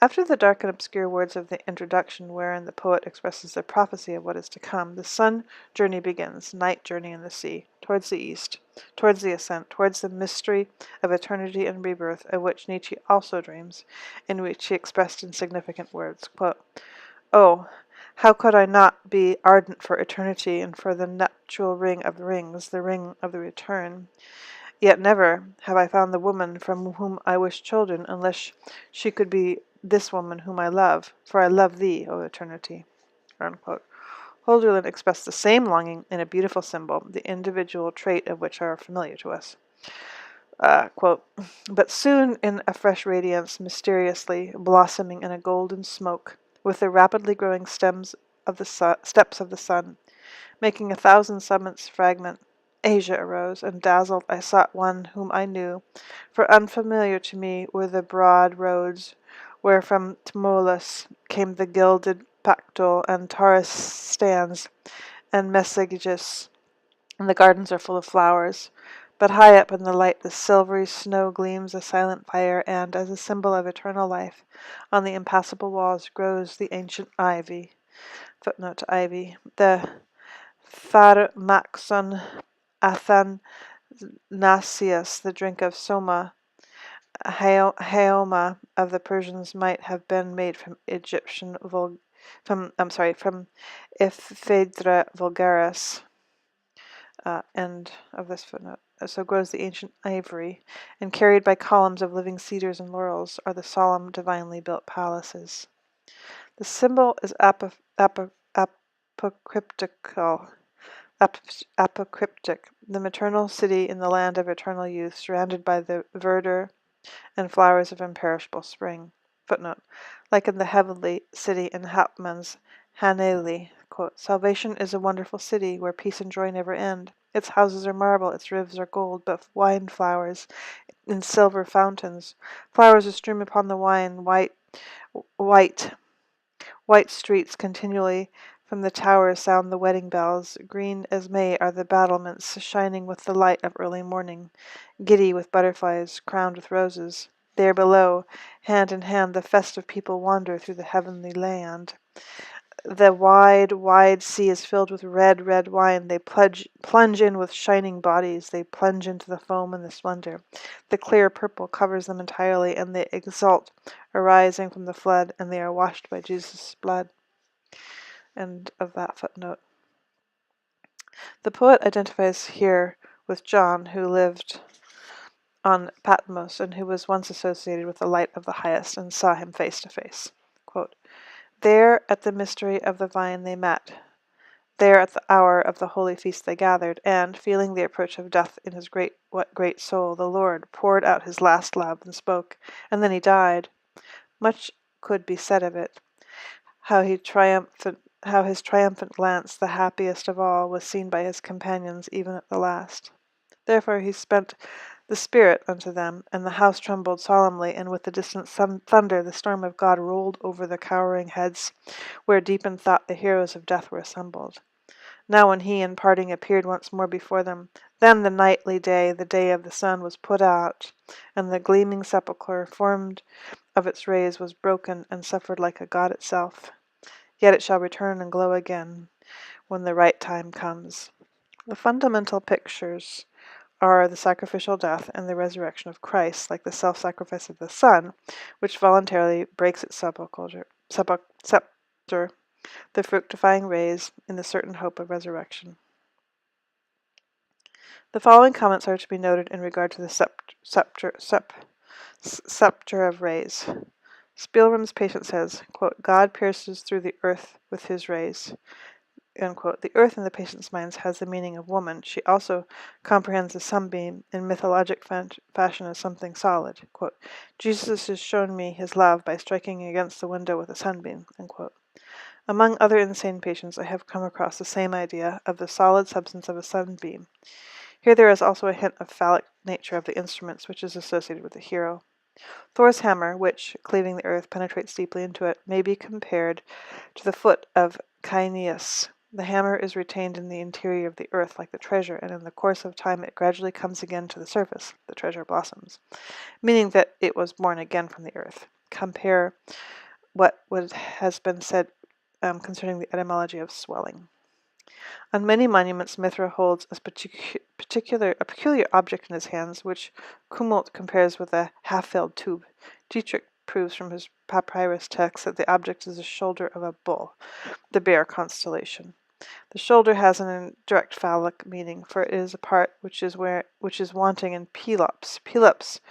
After the dark and obscure words of the introduction, wherein the poet expresses the prophecy of what is to come, the sun journey begins, night journey in the sea, towards the east, towards the ascent, towards the mystery of eternity and rebirth, of which Nietzsche also dreams, in which he expressed in significant words, quote, oh, how could I not be ardent for eternity and for the nuptial ring of rings, the ring of the return? Yet never have I found the woman from whom I wish children, unless she could be this woman whom I love, for I love thee, O eternity. Unquote. Hölderlin expressed the same longing in a beautiful symbol, the individual trait of which are familiar to us. Quote, but soon in a fresh radiance, mysteriously blossoming in a golden smoke, with the rapidly growing steps of the sun, making 1,000 summits fragment, Asia arose, and dazzled I sought one whom I knew, for unfamiliar to me were the broad roads where from Tmolus came the gilded Pactol, and Taurus stands, and Messages, and the gardens are full of flowers. But high up in the light the silvery snow gleams a silent fire, and, as a symbol of eternal life, on the impassable walls grows the ancient ivy. Footnote to ivy. The Pharmaxon Athanasius, the drink of Soma, Haoma of the Persians might have been made from from Ephedra vulgaris. End of this footnote. So grows the ancient ivory, and carried by columns of living cedars and laurels are the solemn, divinely built palaces. The symbol is apocryptic, the maternal city in the land of eternal youth, surrounded by the verdure and flowers of imperishable spring. Footnote. Like in the heavenly city in Hauptmann's Haneli, quote, salvation is a wonderful city where peace and joy never end. Its houses are marble, its roofs are gold, but wine flowers in silver fountains. Flowers are strewn upon the wine, white streets continually. From the towers sound the wedding bells. Green as May are the battlements, shining with the light of early morning, giddy with butterflies, crowned with roses. There below, hand in hand, the festive people wander through the heavenly land. The wide, wide sea is filled with red, red wine. They plunge in with shining bodies. They plunge into the foam and the splendor. The clear purple covers them entirely, and they exult, arising from the flood, and they are washed by Jesus' blood. End of that footnote. The poet identifies here with John, who lived on Patmos and who was once associated with the light of the highest and saw him face to face. Quote, there at the mystery of the vine they met. There at the hour of the holy feast they gathered, and, feeling the approach of death in his great soul, the Lord poured out his last love and spoke, and then he died. Much could be said of it, how his triumphant glance, the happiest of all, was seen by his companions even at the last. Therefore he spent the Spirit unto them, and the house trembled solemnly, and with the distant thunder the storm of God rolled over the cowering heads, where deep in thought the heroes of death were assembled. Now when he in parting appeared once more before them, then the nightly day, the day of the sun, was put out, and the gleaming sepulchre, formed of its rays, was broken, and suffered like a god itself. yet it shall return and glow again when the right time comes. The fundamental pictures are the sacrificial death and the resurrection of Christ, like the self-sacrifice of the sun, which voluntarily breaks its scepter, the fructifying rays, in the certain hope of resurrection. The following comments are to be noted in regard to the scepter of rays. Spielrum's patient says, quote, God pierces through the earth with his rays. Unquote. The earth in the patient's mind has the meaning of woman. She also comprehends the sunbeam in mythologic fashion as something solid. Quote, Jesus has shown me his love by striking against the window with a sunbeam. Unquote. Among other insane patients, I have come across the same idea of the solid substance of a sunbeam. Here there is also a hint of phallic nature of the instruments which is associated with the hero. Thor's hammer, which, cleaving the earth, penetrates deeply into it, may be compared to the foot of Caeneus. The hammer is retained in the interior of the earth like the treasure, and in the course of time it gradually comes again to the surface. The treasure blossoms, meaning that it was born again from the earth. Compare what has been said concerning the etymology of swelling. On many monuments, Mithra holds a peculiar object in his hands, which Kumult compares with a half-filled tube. Dietrich proves from his papyrus text that the object is the shoulder of a bull, the bear constellation. The shoulder has an indirect phallic meaning, for it is a part which is wanting in Pelops. Pelops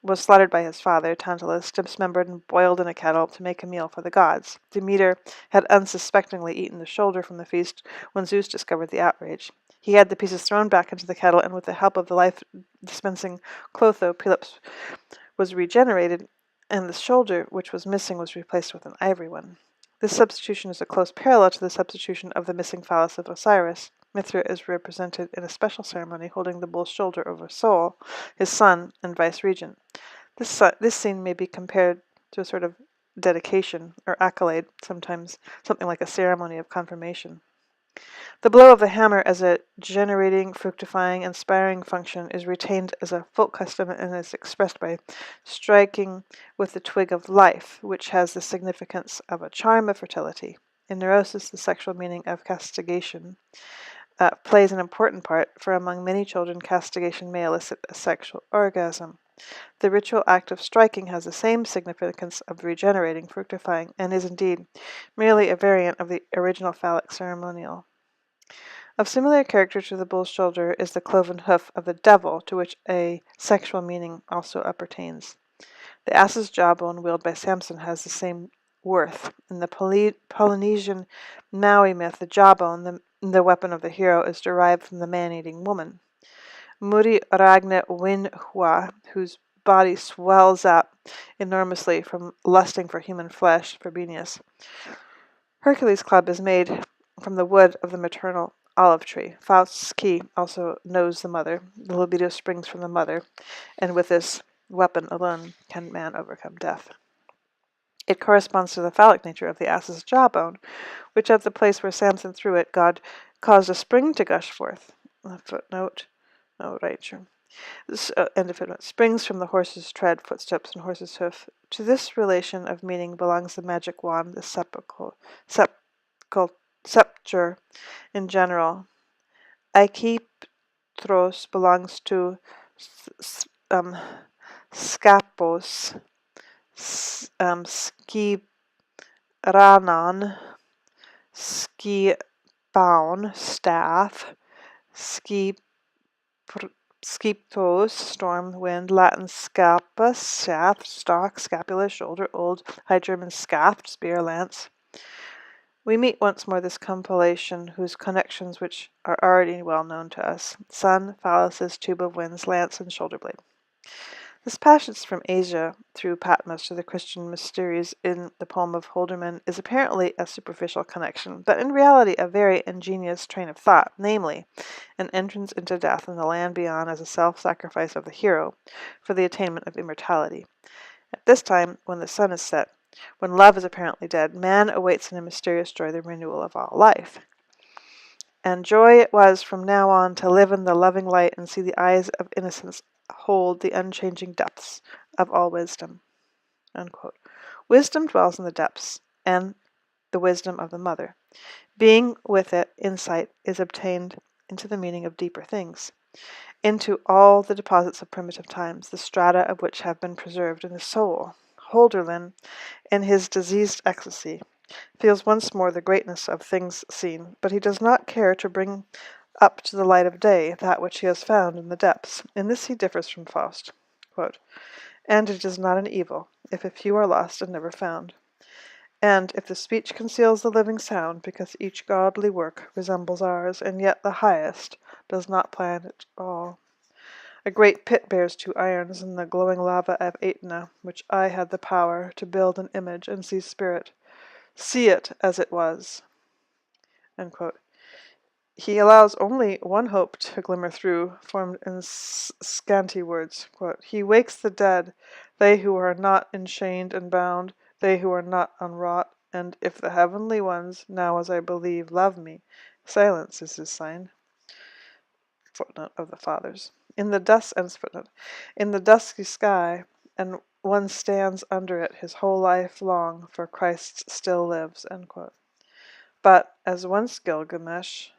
was slaughtered by his father, Tantalus, dismembered and boiled in a kettle to make a meal for the gods. Demeter had unsuspectingly eaten the shoulder from the feast when Zeus discovered the outrage. He had the pieces thrown back into the kettle, and with the help of the life-dispensing Clotho, Pelops was regenerated, and the shoulder which was missing was replaced with an ivory one. This substitution is a close parallel to the substitution of the missing phallus of Osiris. Mithra is represented in a special ceremony holding the bull's shoulder over Sol, his son and vice-regent. This scene may be compared to a sort of dedication or accolade, sometimes something like a ceremony of confirmation. The blow of the hammer as a generating, fructifying, inspiring function is retained as a folk custom and is expressed by striking with the twig of life, which has the significance of a charm of fertility. In neurosis, the sexual meaning of castigation plays an important part, for among many children, castigation may elicit a sexual orgasm. The ritual act of striking has the same significance of regenerating, fructifying, and is indeed merely a variant of the original phallic ceremonial. Of similar character to the bull's shoulder is the cloven hoof of the devil, to which a sexual meaning also appertains. The ass's jawbone wielded by Samson has the same worth. In the Polynesian Maui myth, the jawbone, the weapon of the hero, is derived from the man-eating woman. Muri Ragne Winhua, whose body swells up enormously from lusting for human flesh, Frobenius. Hercules' club is made from the wood of the maternal olive tree. Faust's key also knows the mother. The libido springs from the mother, and with this weapon alone can man overcome death. It corresponds to the phallic nature of the ass's jawbone, which at the place where Samson threw it, God caused a spring to gush forth. Footnote. Oh, right, sure. End of footnote. Springs from the horse's tread, footsteps, and horse's hoof. To this relation of meaning belongs the magic wand, the sceptre in general. Aikiptros belongs to Skapos, Skipranon, Skipaun, staff, Skiptos, storm, wind, Latin scapus, shaft, stalk, scapula, shoulder, old, High German scaft, spear, lance. We meet once more this compilation, whose connections which are already well known to us: sun, phalluses, tube of winds, lance, and shoulder blade. This passage from Asia through Patmos to the Christian mysteries in the poem of Holderman is apparently a superficial connection, but in reality a very ingenious train of thought, namely, an entrance into death and the land beyond as a self-sacrifice of the hero for the attainment of immortality. At this time, when the sun is set, when love is apparently dead, man awaits in a mysterious joy the renewal of all life. And joy it was from now on to live in the loving light and see the eyes of innocence hold the unchanging depths of all wisdom. Unquote. Wisdom dwells in the depths, and the wisdom of the mother. Being with it, insight is obtained into the meaning of deeper things, into all the deposits of primitive times, the strata of which have been preserved in the soul. Holderlin, in his diseased ecstasy, feels once more the greatness of things seen, but he does not care to bring up to the light of day that which he has found in the depths. In this he differs from Faust. Quote, "And it is not an evil, if a few are lost and never found. And if the speech conceals the living sound, because each godly work resembles ours, and yet the highest does not plan it all. A great pit bears 2 irons in the glowing lava of Etna, which I had the power to build an image and see it as it was." Unquote. He allows only one hope to glimmer through, formed in scanty words. Quote, "He wakes the dead, they who are not enchained and bound, they who are not unwrought, and if the heavenly ones, now as I believe, love me, silence is his sign." Footnote of the Fathers. In the dusky sky, and one stands under it his whole life long, for Christ still lives. Unquote. But as once Gilgamesh,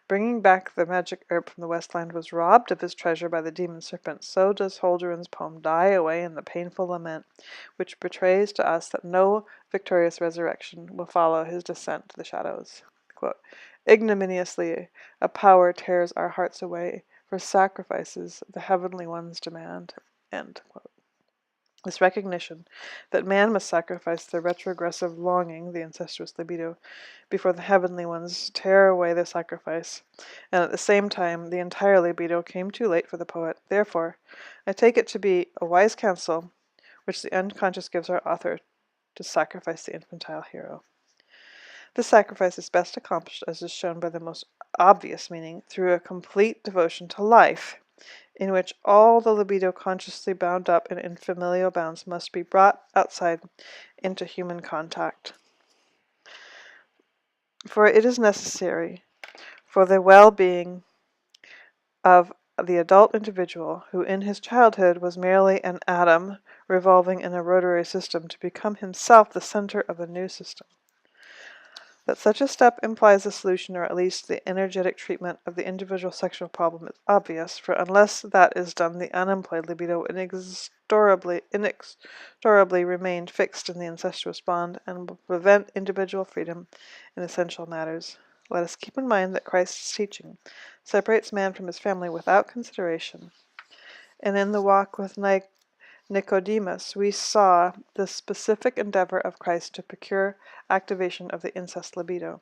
bringing back the magic herb from the Westland, was robbed of his treasure by the demon serpent, so does Holderlin's poem die away in the painful lament, which betrays to us that no victorious resurrection will follow his descent to the shadows. Quote, "Ignominiously a power tears our hearts away, for sacrifices the heavenly ones demand." End quote. This recognition that man must sacrifice the retrogressive longing, the incestuous libido, before the heavenly ones tear away their sacrifice, and at the same time the entire libido, came too late for the poet. Therefore, I take it to be a wise counsel which the unconscious gives our author to sacrifice the infantile hero. This sacrifice is best accomplished, as is shown by the most obvious meaning, through a complete devotion to life, in which all the libido consciously bound up in familial bounds must be brought outside into human contact. For it is necessary for the well-being of the adult individual, who in his childhood was merely an atom revolving in a rotary system, to become himself the center of a new system. That such a step implies the solution, or at least the energetic treatment, of the individual sexual problem is obvious, for unless that is done, the unemployed libido inexorably remain fixed in the incestuous bond, and will prevent individual freedom in essential matters. Let us keep in mind that Christ's teaching separates man from his family without consideration, and in the walk with Nicodemus, we saw the specific endeavor of Christ to procure activation of the incest libido.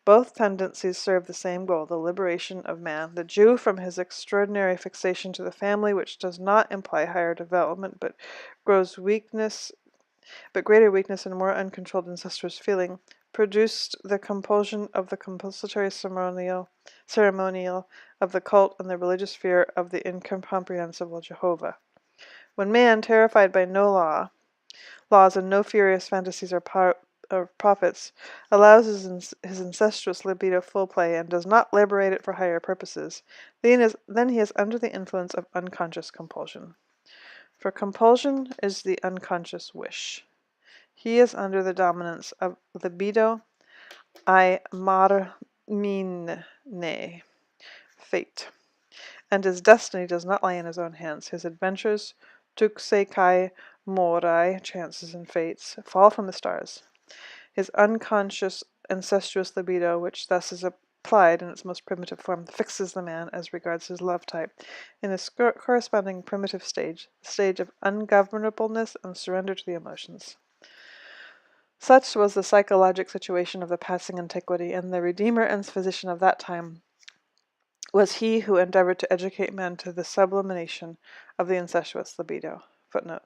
Both tendencies serve the same goal, the liberation of man, the Jew, from his extraordinary fixation to the family, which does not imply higher development, but greater weakness and more uncontrolled incestuous feeling, produced the compulsion of the compulsory ceremonial of the cult and the religious fear of the incomprehensible Jehovah. When man, terrified by no laws and no furious fantasies or prophets, allows his incestuous libido full play and does not liberate it for higher purposes, then he is under the influence of unconscious compulsion. For compulsion is the unconscious wish. He is under the dominance of libido I marmine, fate, and his destiny does not lie in his own hands. His adventures, tuxe kai morai, chances and fates, fall from the stars. His unconscious incestuous libido, which thus is applied in its most primitive form, fixes the man, as regards his love type, in his corresponding primitive stage, the stage of ungovernableness and surrender to the emotions. Such was the psychologic situation of the passing antiquity, and the Redeemer and physician of that time was he who endeavored to educate men to the sublimation of the incestuous libido. Footnote.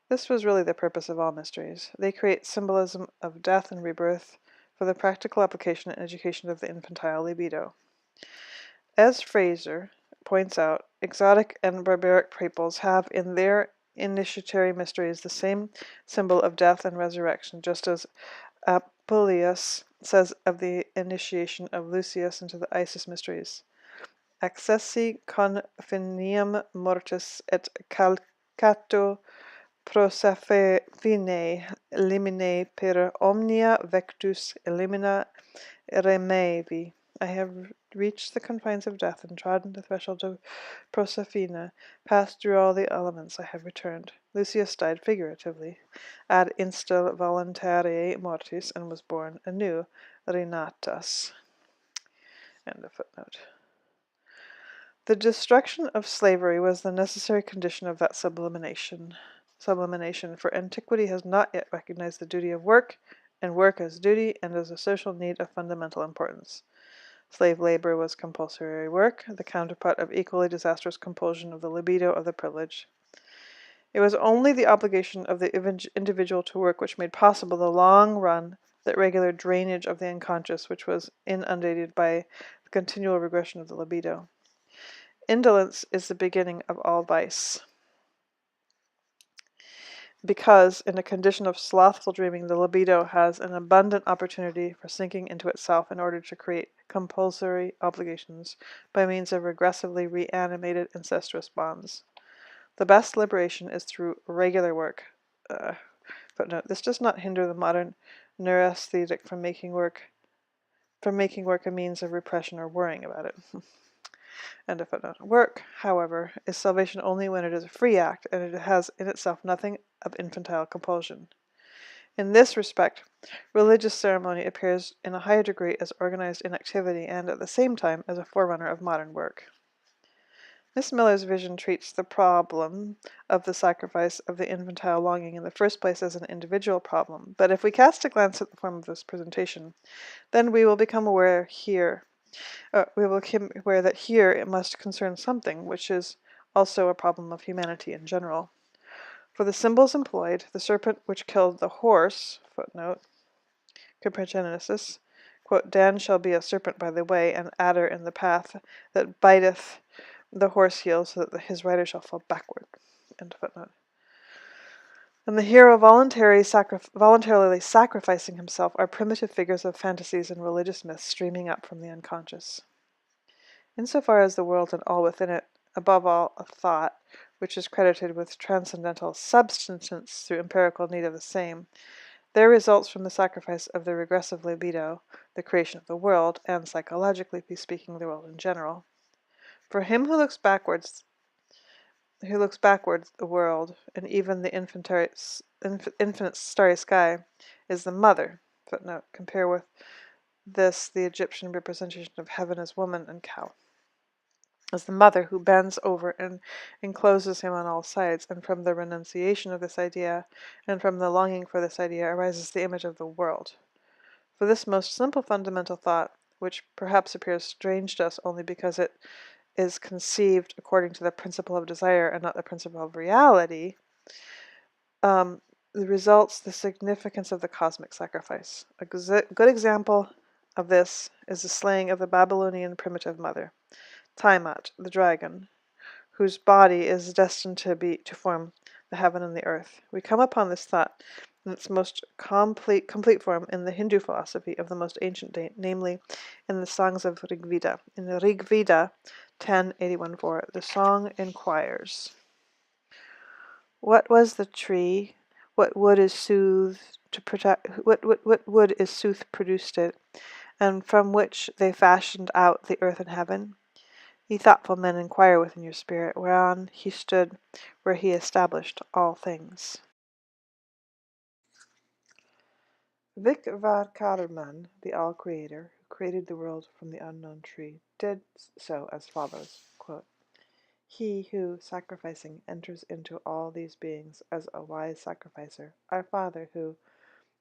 This was really the purpose of all mysteries. They create symbolism of death and rebirth for the practical application and education of the infantile libido. As Fraser points out, exotic and barbaric peoples have in their initiatory mysteries the same symbol of death and resurrection, just as Apuleius says of the initiation of Lucius into the Isis mysteries. Accessi confinium mortis et calcato Proserpine elimine per omnia vectus elimina remevi. I have reached the confines of death and trodden the threshold of Proserpine, passed through all the elements. I have returned. Lucius died figuratively, ad instil voluntarie mortis, and was born anew, renatus. End of footnote. The destruction of slavery was the necessary condition of that sublimation, for antiquity has not yet recognized the duty of work, and work as duty and as a social need of fundamental importance. Slave labor was compulsory work, the counterpart of equally disastrous compulsion of the libido of the privileged. It was only the obligation of the individual to work which made possible the long-run, that regular drainage of the unconscious, which was inundated by the continual regression of the libido. Indolence is the beginning of all vice, because in a condition of slothful dreaming the libido has an abundant opportunity for sinking into itself in order to create compulsory obligations by means of regressively reanimated incestuous bonds. The best liberation is through regular work. Footnote: this does not hinder the modern neurasthenic from making work a means of repression or worrying about it. End of footnote. Work, however, is salvation only when it is a free act, and it has in itself nothing of infantile compulsion. In this respect, religious ceremony appears in a higher degree as organized inactivity and, at the same time, as a forerunner of modern work. Miss Miller's vision treats the problem of the sacrifice of the infantile longing in the first place as an individual problem, but if we cast a glance at the form of this presentation, then we will become aware that here it must concern something which is also a problem of humanity in general. For the symbols employed, the serpent which killed the horse, footnote, Capregenesis, quote, Dan shall be a serpent by the way, and adder in the path, that biteth the horse heel, so that his rider shall fall backward, end footnote. And the hero voluntarily sacrificing himself are primitive figures of fantasies and religious myths streaming up from the unconscious. Insofar as the world and all within it, above all a thought, which is credited with transcendental subsistence through empirical need of the same, there results from the sacrifice of the regressive libido, the creation of the world, and, psychologically speaking, the world in general. For him who looks backwards, the world, and even the infinite starry sky, is the mother. Footnote: compare with this the Egyptian representation of heaven as woman and cow. As the mother who bends over and encloses him on all sides, and from the renunciation of this idea, and from the longing for this idea, arises the image of the world. For this most simple fundamental thought, which perhaps appears strange to us only because it is conceived according to the principle of desire and not the principle of reality, results the significance of the cosmic sacrifice. A good example of this is the slaying of the Babylonian primitive mother, Tiamat, the dragon, whose body is destined to form the heaven and the earth. We come upon this thought in its most complete form in the Hindu philosophy of the most ancient date, namely in the songs of Rigveda. In the Rigveda 10:81-4, the song inquires, "What was the tree? What wood is sooth to protect? What wood is sooth produced it, and from which they fashioned out the earth and heaven? Ye thoughtful men, inquire within your spirit, whereon he stood, where he established all things." Vic Karman, the All-Creator, who created the world from the unknown tree, did so as follows, quote, "He who, sacrificing, enters into all these beings as a wise sacrificer, our Father who,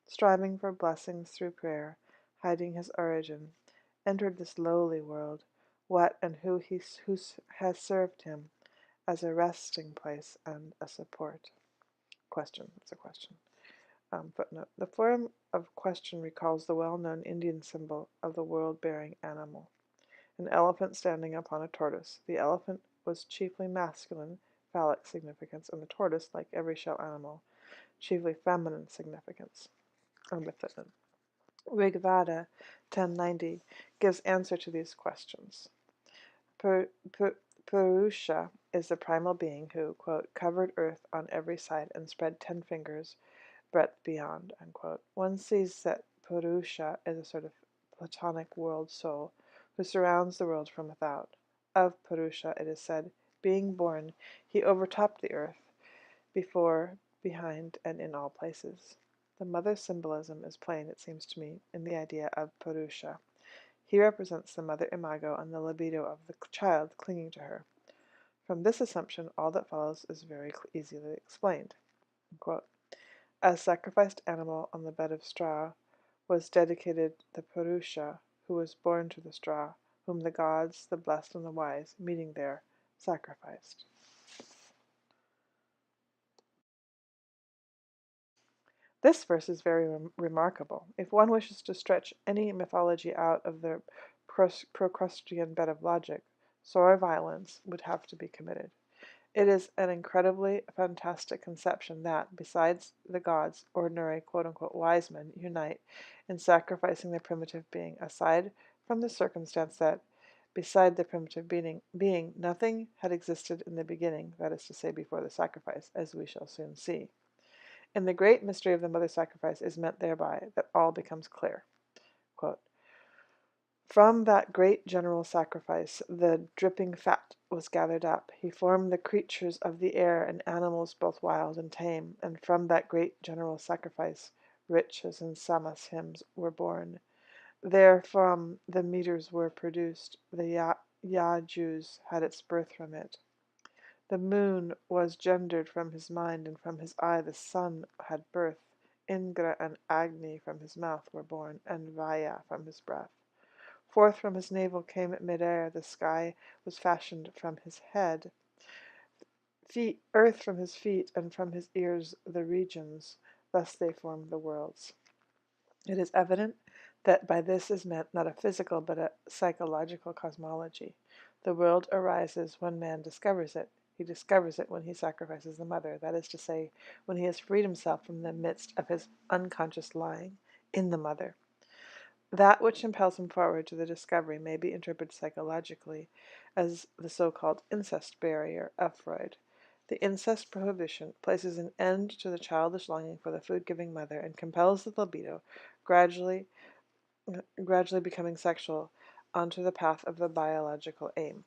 striving for blessings through prayer, hiding his origin, entered this lowly world, what and who has served him as a resting place and a support." Question. It's a question. Footnote. The form of question recalls the well-known Indian symbol of the world-bearing animal, an elephant standing upon a tortoise. The elephant was chiefly masculine, phallic significance, and the tortoise, like every shell animal, chiefly feminine significance. Footnote. Rigveda 10:90 gives answer to these questions. Purusha is the primal being who, quote, covered earth on every side and spread 10 fingers breadth beyond, unquote. One sees that Purusha is a sort of Platonic world soul who surrounds the world from without. Of Purusha it is said, being born, he overtopped the earth, before, behind, and in all places. The mother symbolism is plain, it seems to me, in the idea of Purusha. He represents the mother imago and the libido of the child clinging to her. From this assumption, all that follows is very easily explained. Quote, as sacrificed animal on the bed of straw was dedicated the Purusha, who was born to the straw, whom the gods, the blessed and the wise, meeting there, sacrificed. This verse is very remarkable. If one wishes to stretch any mythology out of the Procrustean bed of logic, sore violence would have to be committed. It is an incredibly fantastic conception that, besides the gods, ordinary quote-unquote wise men unite in sacrificing the primitive being, aside from the circumstance that, beside the primitive being, nothing had existed in the beginning, that is to say, before the sacrifice, as we shall soon see. In the great mystery of the mother sacrifice is meant thereby that all becomes clear. Quote, from that great general sacrifice the dripping fat was gathered up. He formed the creatures of the air and animals both wild and tame, and from that great general sacrifice riches and samas hymns were born. Therefrom the meters were produced. The Yajus had its birth from it. The moon was gendered from his mind, and from his eye the sun had birth. Indra and Agni from his mouth were born, and Vaya from his breath. Forth from his navel came at mid-air, the sky was fashioned from his head, earth from his feet, and from his ears the regions. Thus they formed the worlds. It is evident that by this is meant not a physical but a psychological cosmology. The world arises when man discovers it. He discovers it when he sacrifices the mother, that is to say, when he has freed himself from the midst of his unconscious lying in the mother. That which impels him forward to the discovery may be interpreted psychologically as the so-called incest barrier of Freud. The incest prohibition places an end to the childish longing for the food-giving mother and compels the libido, gradually becoming sexual, onto the path of the biological aim.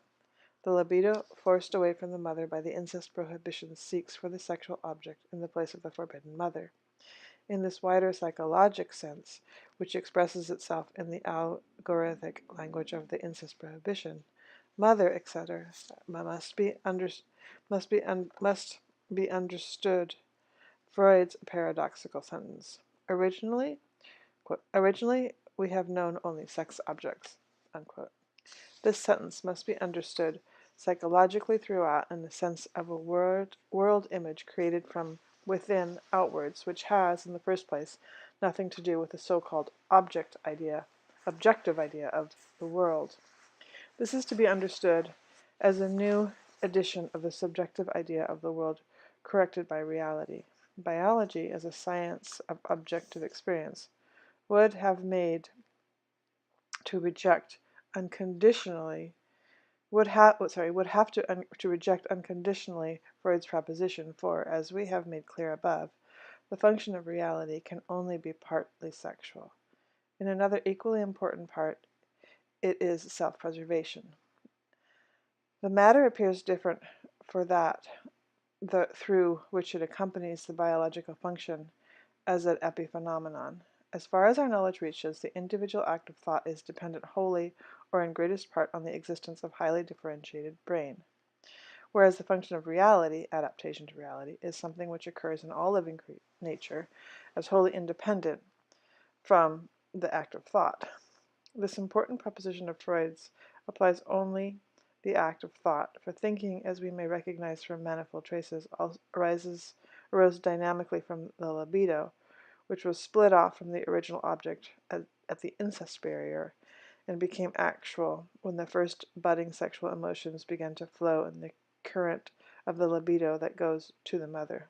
The libido, forced away from the mother by the incest prohibition, seeks for the sexual object in the place of the forbidden mother. In this wider psychologic sense, which expresses itself in the algorithmic language of the incest prohibition, mother, etc., must be understood. Freud's paradoxical sentence. Originally, quote, originally we have known only sex objects, unquote. This sentence must be understood psychologically throughout in the sense of a world image created from within outwards, which has, in the first place, nothing to do with the so-called objective idea of the world. This is to be understood as a new edition of the subjective idea of the world corrected by reality. Biology, as a science of objective experience, would have made to reject unconditionally would have to reject unconditionally Freud's proposition, for, as we have made clear above, the function of reality can only be partly sexual. In another equally important part, it is self-preservation. The matter appears different for that through which it accompanies the biological function as an epiphenomenon. As far as our knowledge reaches, the individual act of thought is dependent wholly or in greatest part on the existence of highly differentiated brain, whereas the function of reality, adaptation to reality, is something which occurs in all living nature as wholly independent from the act of thought. This important proposition of Freud's applies only the act of thought, for thinking, as we may recognize from manifold traces, arose dynamically from the libido, which was split off from the original object at the incest barrier, and became actual when the first budding sexual emotions began to flow in the current of the libido that goes to the mother.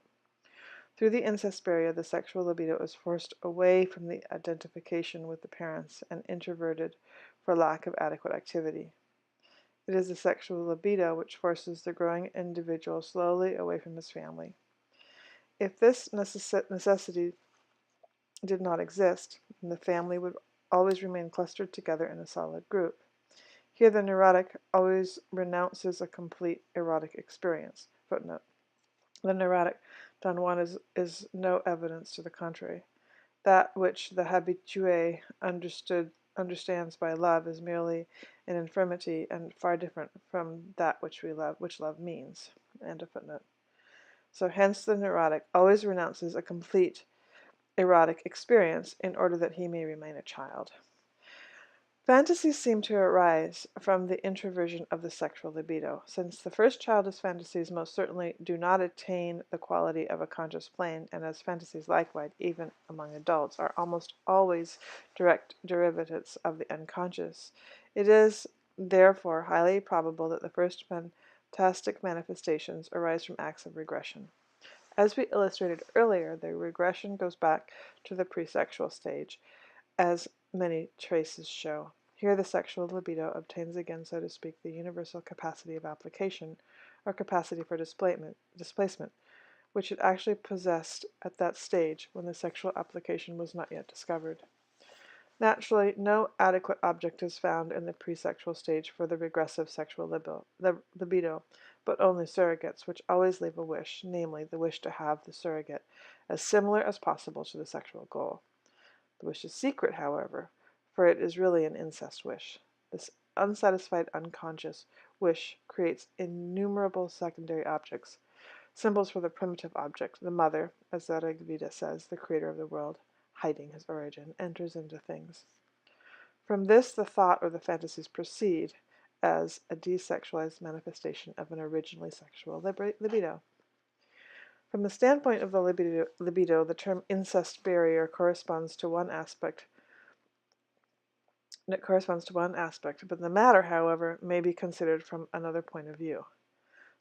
Through the incest barrier, the sexual libido is forced away from the identification with the parents and introverted for lack of adequate activity. It is the sexual libido which forces the growing individual slowly away from his family. If this necessity did not exist, then the family would always remain clustered together in a solid group. Here the neurotic always renounces a complete erotic experience. Footnote. The neurotic Don Juan is no evidence to the contrary. That which the habitué understands by love is merely an infirmity and far different from that which love means. End of footnote. So hence the neurotic always renounces a complete erotic experience in order that he may remain a child. Fantasies seem to arise from the introversion of the sexual libido. Since the first childish fantasies most certainly do not attain the quality of a conscious plane, and as fantasies likewise, even among adults, are almost always direct derivatives of the unconscious, it is therefore highly probable that the first fantastic manifestations arise from acts of regression. As we illustrated earlier, the regression goes back to the pre-sexual stage, as many traces show. Here the sexual libido obtains again, so to speak, the universal capacity of application, or capacity for displacement, which it actually possessed at that stage when the sexual application was not yet discovered. Naturally, no adequate object is found in the pre-sexual stage for the regressive sexual libido, but only surrogates, which always leave a wish, namely the wish to have the surrogate as similar as possible to the sexual goal. The wish is secret, however, for it is really an incest wish. This unsatisfied unconscious wish creates innumerable secondary objects, symbols for the primitive object. The mother, as the Rig Veda says, the creator of the world, hiding his origin, enters into things. From this the thought or the fantasies proceed as a desexualized manifestation of an originally sexual libido. From the standpoint of the libido, the term incest barrier corresponds to one aspect, but the matter, however, may be considered from another point of view.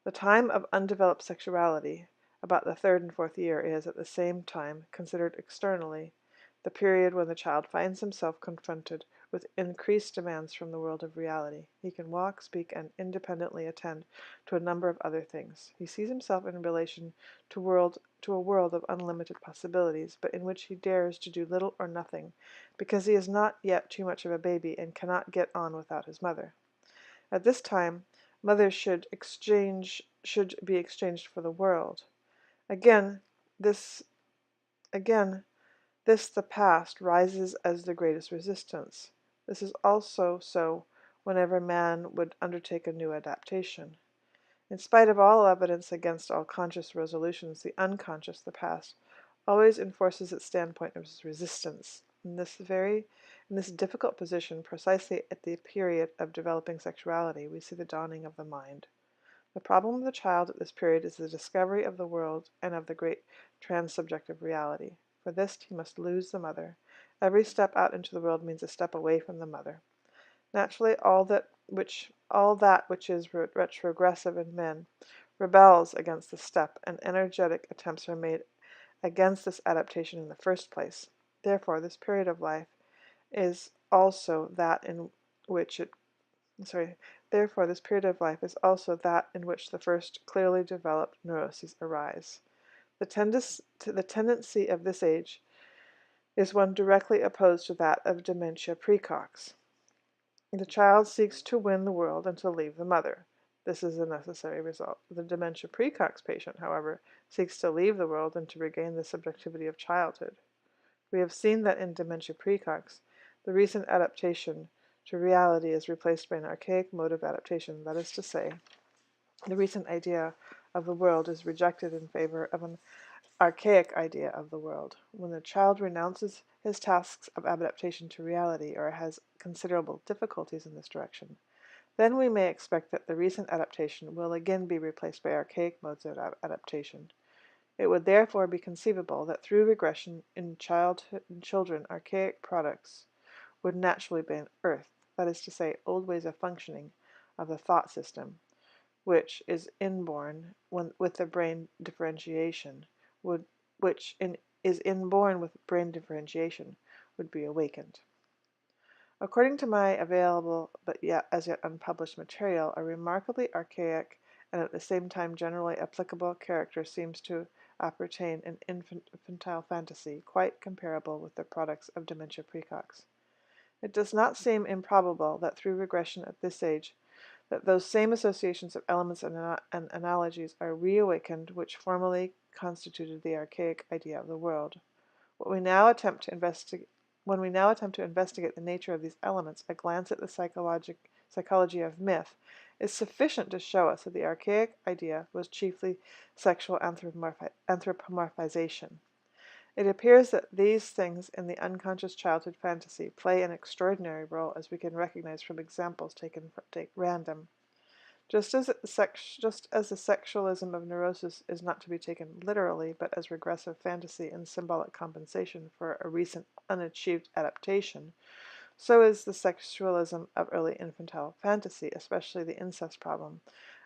The time of undeveloped sexuality, about the third and fourth year, is, at the same time, considered externally, the period when the child finds himself confronted with increased demands from the world of reality. He can walk, speak, and independently attend to a number of other things. He sees himself in relation to a world of unlimited possibilities, but in which he dares to do little or nothing, because he is not yet too much of a baby and cannot get on without his mother. At this time, mothers should be exchanged for the world. Again, this the past rises as the greatest resistance. This is also so whenever man would undertake a new adaptation. In spite of all evidence against all conscious resolutions, the unconscious, the past, always enforces its standpoint of resistance. In this difficult position, precisely at the period of developing sexuality, we see the dawning of the mind. The problem of the child at this period is the discovery of the world and of the great transsubjective reality. For this he must lose the mother. Every step out into the world means a step away from the mother. Naturally, all that which is retrogressive in men rebels against this step, and energetic attempts are made against this adaptation in the first place. Therefore, this period of life is also that in which the first clearly developed neuroses arise. The tendency of this age is one directly opposed to that of dementia praecox. The child seeks to win the world and to leave the mother. This is a necessary result. The dementia praecox patient, however, seeks to leave the world and to regain the subjectivity of childhood. We have seen that in dementia praecox, the recent adaptation to reality is replaced by an archaic mode of adaptation. That is to say, the recent idea of the world is rejected in favor of an archaic idea of the world. When the child renounces his tasks of adaptation to reality, or has considerable difficulties in this direction, then we may expect that the recent adaptation will again be replaced by archaic modes of adaptation. It would therefore be conceivable that through regression in children, archaic products would naturally be unearthed, that is to say, old ways of functioning of the thought system, which is inborn with the brain differentiation, would is inborn with brain differentiation, would be awakened. According to my available but yet as yet unpublished material, a remarkably archaic and at the same time generally applicable character seems to appertain in infantile fantasy, quite comparable with the products of dementia praecox. It does not seem improbable that through regression at this age, that those same associations of elements and analogies are reawakened which formerly constituted the archaic idea of the world. When we now attempt to investigate the nature of these elements, a glance at the psychology of myth is sufficient to show us that the archaic idea was chiefly sexual anthropomorphization. It appears that these things in the unconscious childhood fantasy play an extraordinary role, as we can recognize from examples taken at random. Just as the sexualism of neurosis is not to be taken literally, but as regressive fantasy and symbolic compensation for a recent unachieved adaptation, so is the sexualism of early infantile fantasy, especially the incest problem,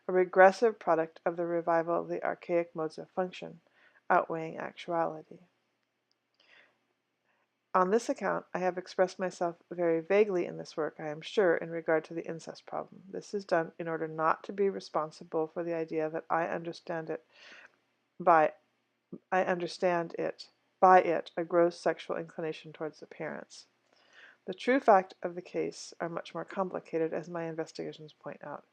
a regressive product of the revival of the archaic modes of function, outweighing actuality. On this account, I have expressed myself very vaguely in this work, I am sure, in regard to the incest problem. This is done in order not to be responsible for the idea that I understand by it a gross sexual inclination towards the parents. The true fact of the case are much more complicated, as my investigations point out.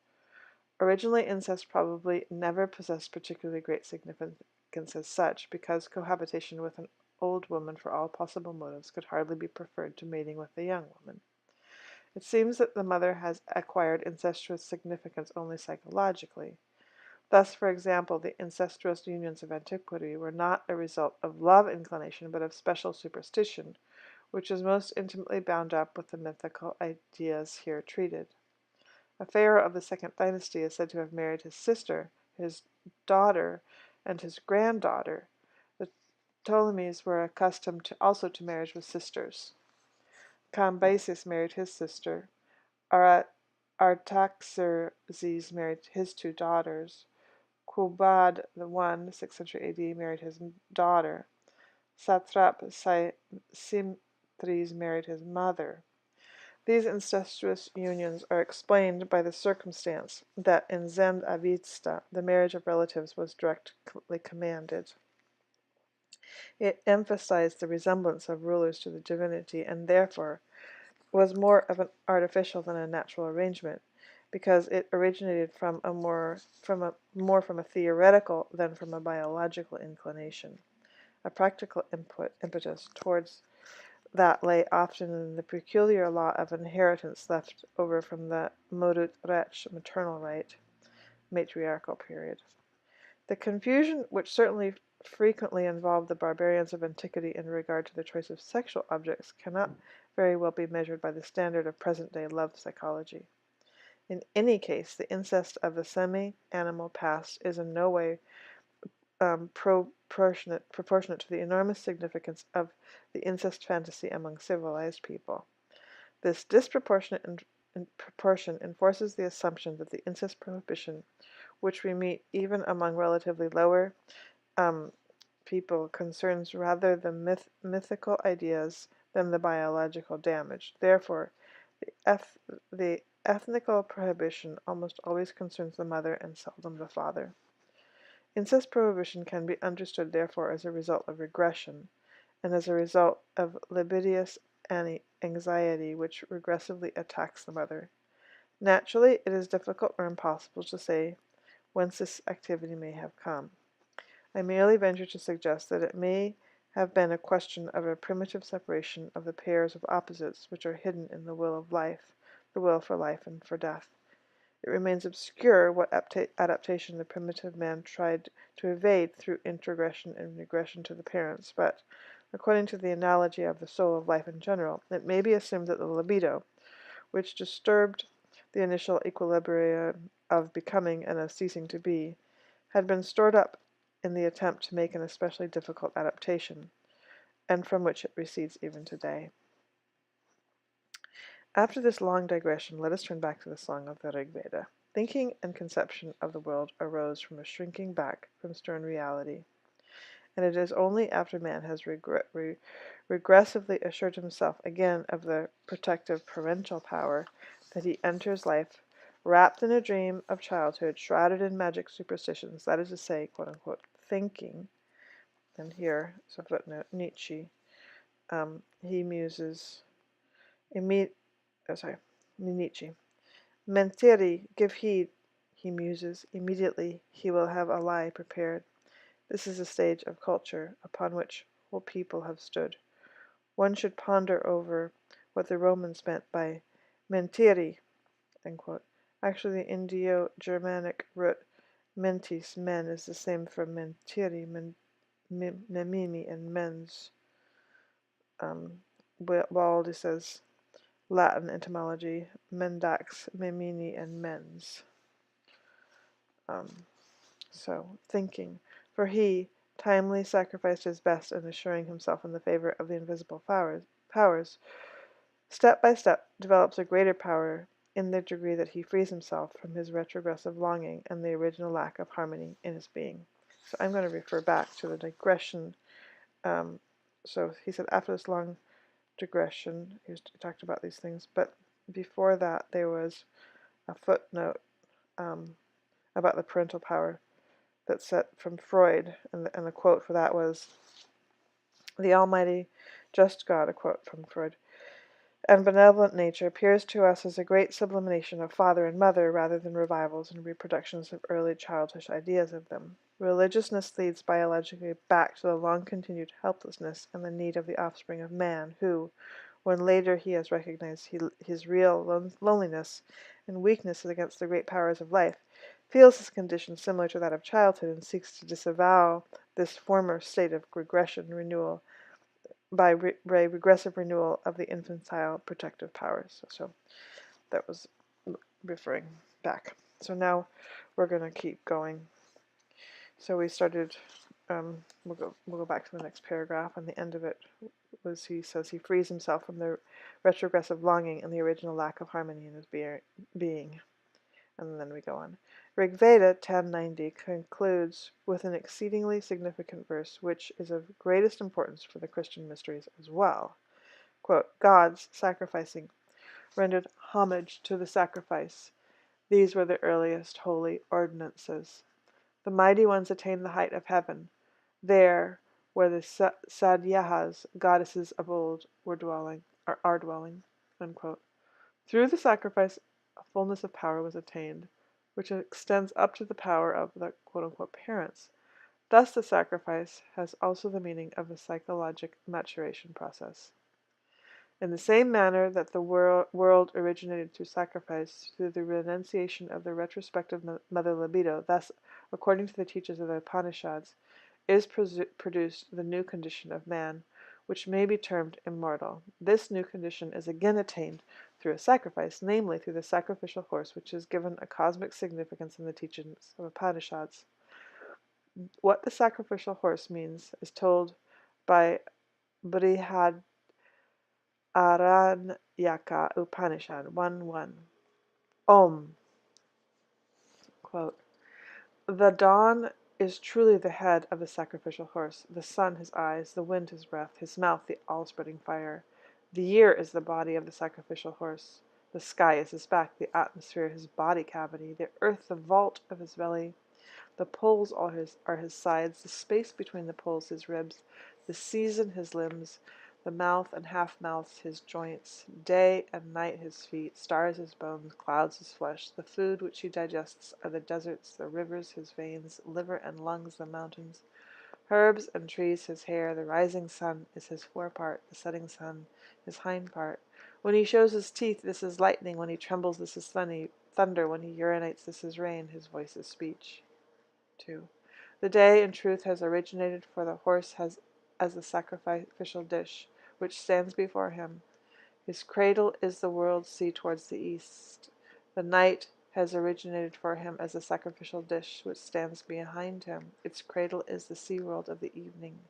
Originally, incest probably never possessed particularly great significance as such, because cohabitation with an old woman for all possible motives could hardly be preferred to mating with a young woman. It seems that the mother has acquired incestuous significance only psychologically. Thus, for example, the incestuous unions of antiquity were not a result of love inclination, but of special superstition, which is most intimately bound up with the mythical ideas here treated. A pharaoh of the second dynasty is said to have married his sister, his daughter, and his granddaughter. The Ptolemies were accustomed also to marriage with sisters. Cambyses married his sister. Artaxerxes married his two daughters. Kubad I, 600 AD, married his daughter. Satrap Simthres married his mother. These incestuous unions are explained by the circumstance that in Zend Avesta the marriage of relatives was directly commanded. It emphasized the resemblance of rulers to the divinity, and therefore was more of an artificial than a natural arrangement, because it originated more from a theoretical than from a biological inclination. A practical impetus towards that lay often in the peculiar law of inheritance left over from the modus rech maternal right, matriarchal period. The confusion which certainly frequently involved the barbarians of antiquity in regard to the choice of sexual objects cannot very well be measured by the standard of present-day love psychology. In any case, the incest of the semi-animal past is in no way proportionate to the enormous significance of the incest fantasy among civilized people. This disproportionate proportion enforces the assumption that the incest prohibition, which we meet even among relatively lower people, concerns rather the mythical ideas than the biological damage. Therefore, the ethnical prohibition almost always concerns the mother and seldom the father. Incest prohibition can be understood, therefore, as a result of regression, and as a result of libidinous anxiety which regressively attacks the mother. Naturally, it is difficult or impossible to say whence this activity may have come. I merely venture to suggest that it may have been a question of a primitive separation of the pairs of opposites which are hidden in the will of life, the will for life and for death. It remains obscure what adaptation the primitive man tried to evade through introgression and regression to the parents, but, according to the analogy of the soul of life in general, it may be assumed that the libido, which disturbed the initial equilibrium of becoming and of ceasing to be, had been stored up in the attempt to make an especially difficult adaptation, and from which it recedes even today. After this long digression, let us turn back to the song of the Rig Veda. Thinking and conception of the world arose from a shrinking back from stern reality, and it is only after man has regressively assured himself again of the protective parental power, that he enters life wrapped in a dream of childhood, shrouded in magic superstitions, that is to say, quote unquote, thinking. And here, so footnote, Nietzsche, he muses, Nietzsche. Mentiri, give heed, he muses, immediately he will have a lie prepared. This is a stage of culture upon which whole people have stood. One should ponder over what the Romans meant by mentiri, end quote. Actually, the Indo-Germanic root mentis, men, is the same for mentiri, nemimi, and mens. Waldy says Latin etymology, mendax, memini, and mens. So, thinking. For he timely sacrificed his best in assuring himself in the favor of the invisible powers, step by step develops a greater power in the degree that he frees himself from his retrogressive longing and the original lack of harmony in his being. So I'm going to refer back to the digression. So he said after this long digression, he talked about these things, but before that there was a footnote about the parental power that set from Freud, and the quote for that was, "The Almighty, just God," a quote from Freud, "and benevolent nature appears to us as a great sublimation of father and mother rather than revivals and reproductions of early childish ideas of them. Religiousness leads biologically back to the long-continued helplessness and the need of the offspring of man, who, when later he has recognized his real loneliness and weakness against the great powers of life, feels his condition similar to that of childhood and seeks to disavow this former state of renewal by regressive renewal of the infantile protective powers." So that was referring back. So now we're going to keep going. So we started, we'll go back to the next paragraph, and the end of it was, he says he frees himself from the retrogressive longing and the original lack of harmony in his being. And then we go on. Rig Veda 1090 concludes with an exceedingly significant verse, which is of greatest importance for the Christian mysteries as well. Quote, "Gods, sacrificing, rendered homage to the sacrifice. These were the earliest holy ordinances. The mighty ones attained the height of heaven, there where the Sadyahas, goddesses of old, are dwelling." Unquote. Through the sacrifice, a fullness of power was attained, which extends up to the power of the quote-unquote parents. Thus the sacrifice has also the meaning of a psychologic maturation process. In the same manner that the world originated through sacrifice, through the renunciation of the retrospective mother libido, thus, according to the teachers of the Upanishads, is produced the new condition of man, which may be termed immortal. This new condition is again attained through a sacrifice, namely through the sacrificial horse, which is given a cosmic significance in the teachings of Upanishads. What the sacrificial horse means is told by Brihad Aranyaka Upanishad 1.1. Om. Quote, "The dawn is truly the head of the sacrificial horse, the sun his eyes, the wind his breath, his mouth the all-spreading fire. The year is the body of the sacrificial horse. The sky is his back, the atmosphere his body cavity, the earth the vault of his belly. The poles are his sides, the space between the poles his ribs, the season his limbs, the mouth and half-mouths his joints, day and night his feet, stars his bones, clouds his flesh. The food which he digests are the deserts, the rivers his veins, liver and lungs the mountains, herbs and trees his hair. The rising sun is his forepart, the setting sun his hind part. When he shows his teeth, this is lightning. When he trembles, this is thunder. When he urinates, this is rain. His voice is speech." 2. The day, in truth, has originated, for the horse as the sacrificial dish, which stands before him. His cradle is the world's sea towards the east. The night has originated for him as a sacrificial dish, which stands behind him. Its cradle is the sea world of the evening.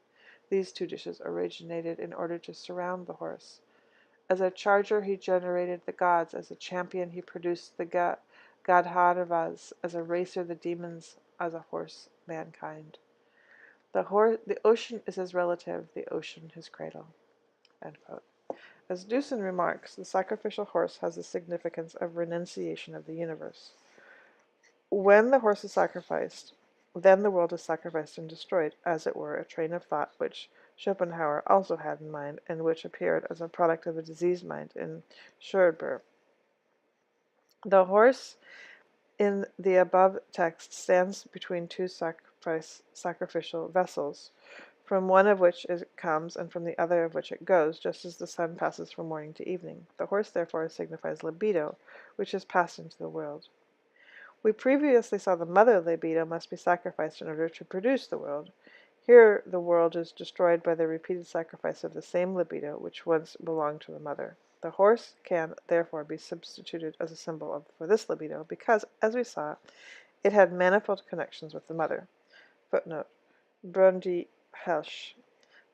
These two dishes originated in order to surround the horse. As a charger he generated the gods, as a champion he produced the Gadharvas, as a racer the demons, as a horse mankind. The ocean is his relative, the ocean his cradle. End quote. As Deussen remarks, the sacrificial horse has the significance of renunciation of the universe. When the horse is sacrificed, then the world is sacrificed and destroyed, as it were, a train of thought which Schopenhauer also had in mind, and which appeared as a product of a diseased mind in Schurber. The horse in the above text stands between two sacrificial vessels, from one of which it comes and from the other of which it goes, just as the sun passes from morning to evening. The horse therefore signifies libido, which is passed into the world. We previously saw the mother libido must be sacrificed in order to produce the world. Here the world is destroyed by the repeated sacrifice of the same libido which once belonged to the mother. The horse can therefore be substituted as a symbol for this libido because, as we saw, it had manifold connections with the mother. Footnote: Brundi Helsch.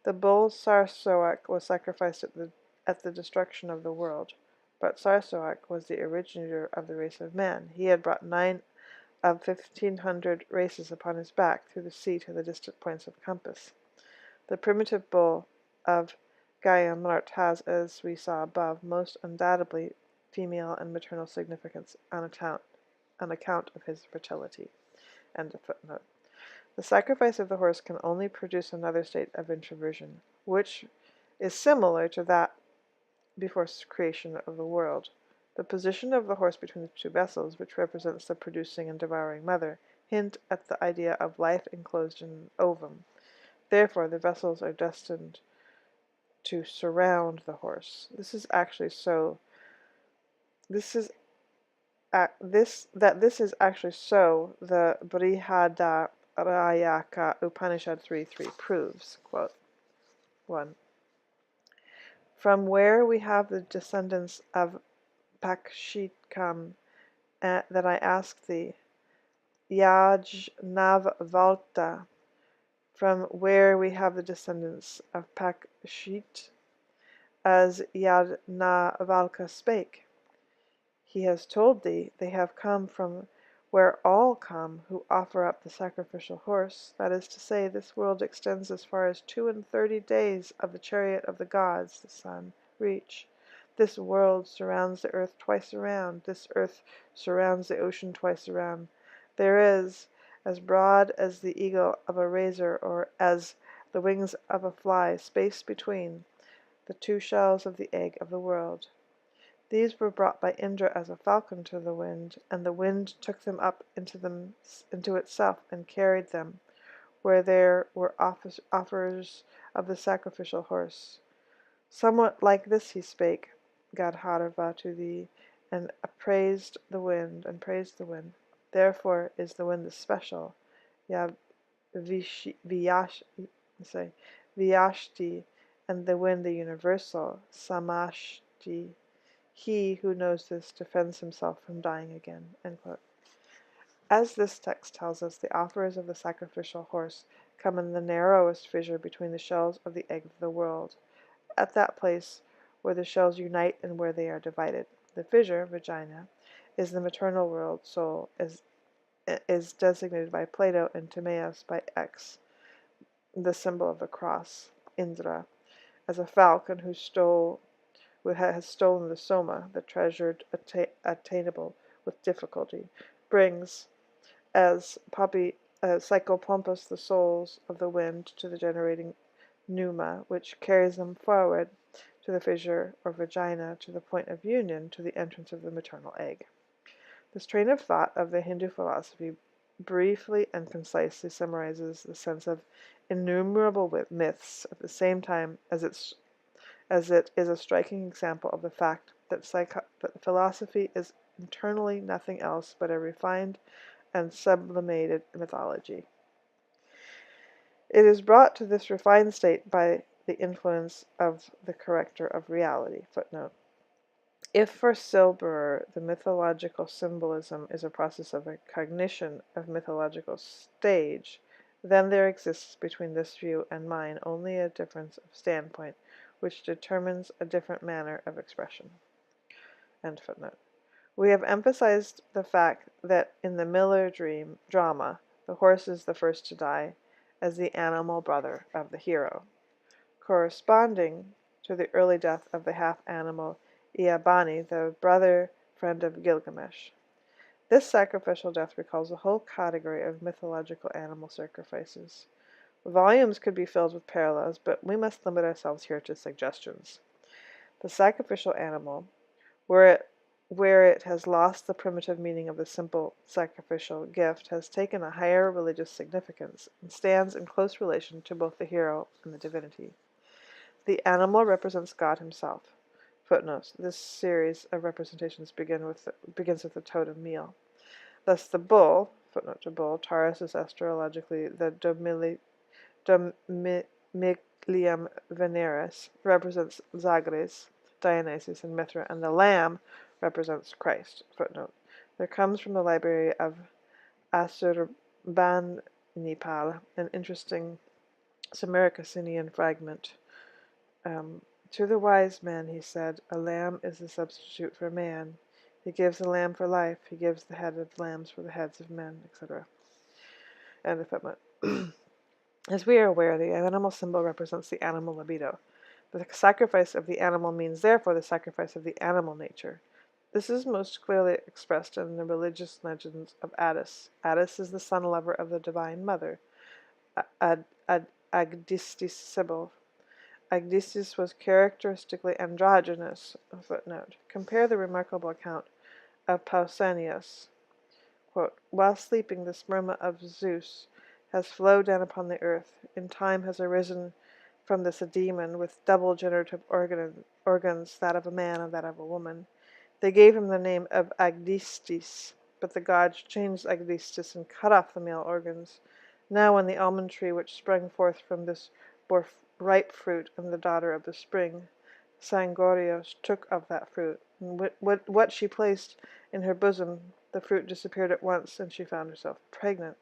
The bull Sarsoak was sacrificed at the destruction of the world, but Sarsoak was the originator of the race of man. He had brought 9 of 1,500 races upon his back through the sea to the distant points of compass. The primitive bull of Gaia-Mart has, as we saw above, most undoubtedly female and maternal significance on account of his fertility. End of footnote. The sacrifice of the horse can only produce another state of introversion, which is similar to that before creation of the world. The position of the horse between the two vessels, which represents the producing and devouring mother, hint at the idea of life enclosed in an ovum. Therefore, the vessels are destined to surround the horse. This is actually so. This is actually so. The Brihada Rayaka Upanishad 3.3 proves. Quote 1. From where we have the descendants of Pakshikam, that I ask thee, Yajnavalta, from where we have the descendants of Pakshit, as Yajnavalkya spake. He has told thee they have come from where all come who offer up the sacrificial horse, that is to say, this world extends as far as 32 days of the chariot of the gods, the sun, reach. This world surrounds the earth twice around. This earth surrounds the ocean twice around. There is, as broad as the eagle of a razor, or as the wings of a fly, space between the two shells of the egg of the world. These were brought by Indra as a falcon to the wind, and the wind took them up into itself and carried them, where there were offers of the sacrificial horse. Somewhat like this he spake, Gadharva, to thee, and praised the wind. Therefore is the wind the special, Vyashti, and the wind the universal, Samashti. He who knows this defends himself from dying again. End quote. As this text tells us, the offerers of the sacrificial horse come in the narrowest fissure between the shells of the egg of the world, at that place where the shells unite and where they are divided. The fissure, vagina, is the maternal world. Soul is designated by Plato and Timaeus by X, the symbol of the cross, Indra, as a falcon who has stolen the soma, the treasure attainable with difficulty, brings as Psychopompus the souls of the wind to the generating pneuma, which carries them forward to the fissure or vagina, to the point of union, to the entrance of the maternal egg. This train of thought of the Hindu philosophy briefly and concisely summarizes the sense of innumerable myths, at the same time as it is a striking example of the fact that philosophy is internally nothing else but a refined and sublimated mythology. It is brought to this refined state by the influence of the corrector of reality. Footnote. If for Silberer the mythological symbolism is a process of a cognition of mythological stage, then there exists between this view and mine only a difference of standpoint, which determines a different manner of expression. End footnote. We have emphasized the fact that in the Miller drama, the horse is the first to die, as the animal brother of the hero. Corresponding to the early death of the half-animal Eabani, the brother friend of Gilgamesh. This sacrificial death recalls a whole category of mythological animal sacrifices. Volumes could be filled with parallels, but we must limit ourselves here to suggestions. The sacrificial animal, where it has lost the primitive meaning of the simple sacrificial gift, has taken a higher religious significance and stands in close relation to both the hero and the divinity. The animal represents God himself. Footnotes. This series of representations begins with the totem meal. Thus the bull, footnote to bull, Taurus is astrologically the Domicilium Veneris, represents Zagres, Dionysus, and Mithra, and the lamb represents Christ. Footnote. There comes from the library of Assurbanipal an interesting Samarcandinian fragment. To the wise man he said, "A lamb is the substitute for man. He gives the lamb for life. He gives the head of lambs for the heads of men," etc. End of footnote. As we are aware, the animal symbol represents the animal libido. The sacrifice of the animal means, therefore, the sacrifice of the animal nature. This is most clearly expressed in the religious legends of Attis. Attis is the son-lover of the Divine Mother, Agdistis Sibyl. Agdistis was characteristically androgynous. Footnote. Compare the remarkable account of Pausanias. Quote, "While sleeping, the sperma of Zeus has flowed down upon the earth. In time has arisen from this a demon with double generative organs, that of a man and that of a woman. They gave him the name of Agdistis, but the gods changed Agdistis and cut off the male organs. Now when the almond tree which sprang forth from this bore ripe fruit, and the daughter of the spring, Sangorios, took of that fruit, and what she placed in her bosom, the fruit disappeared at once, and she found herself pregnant.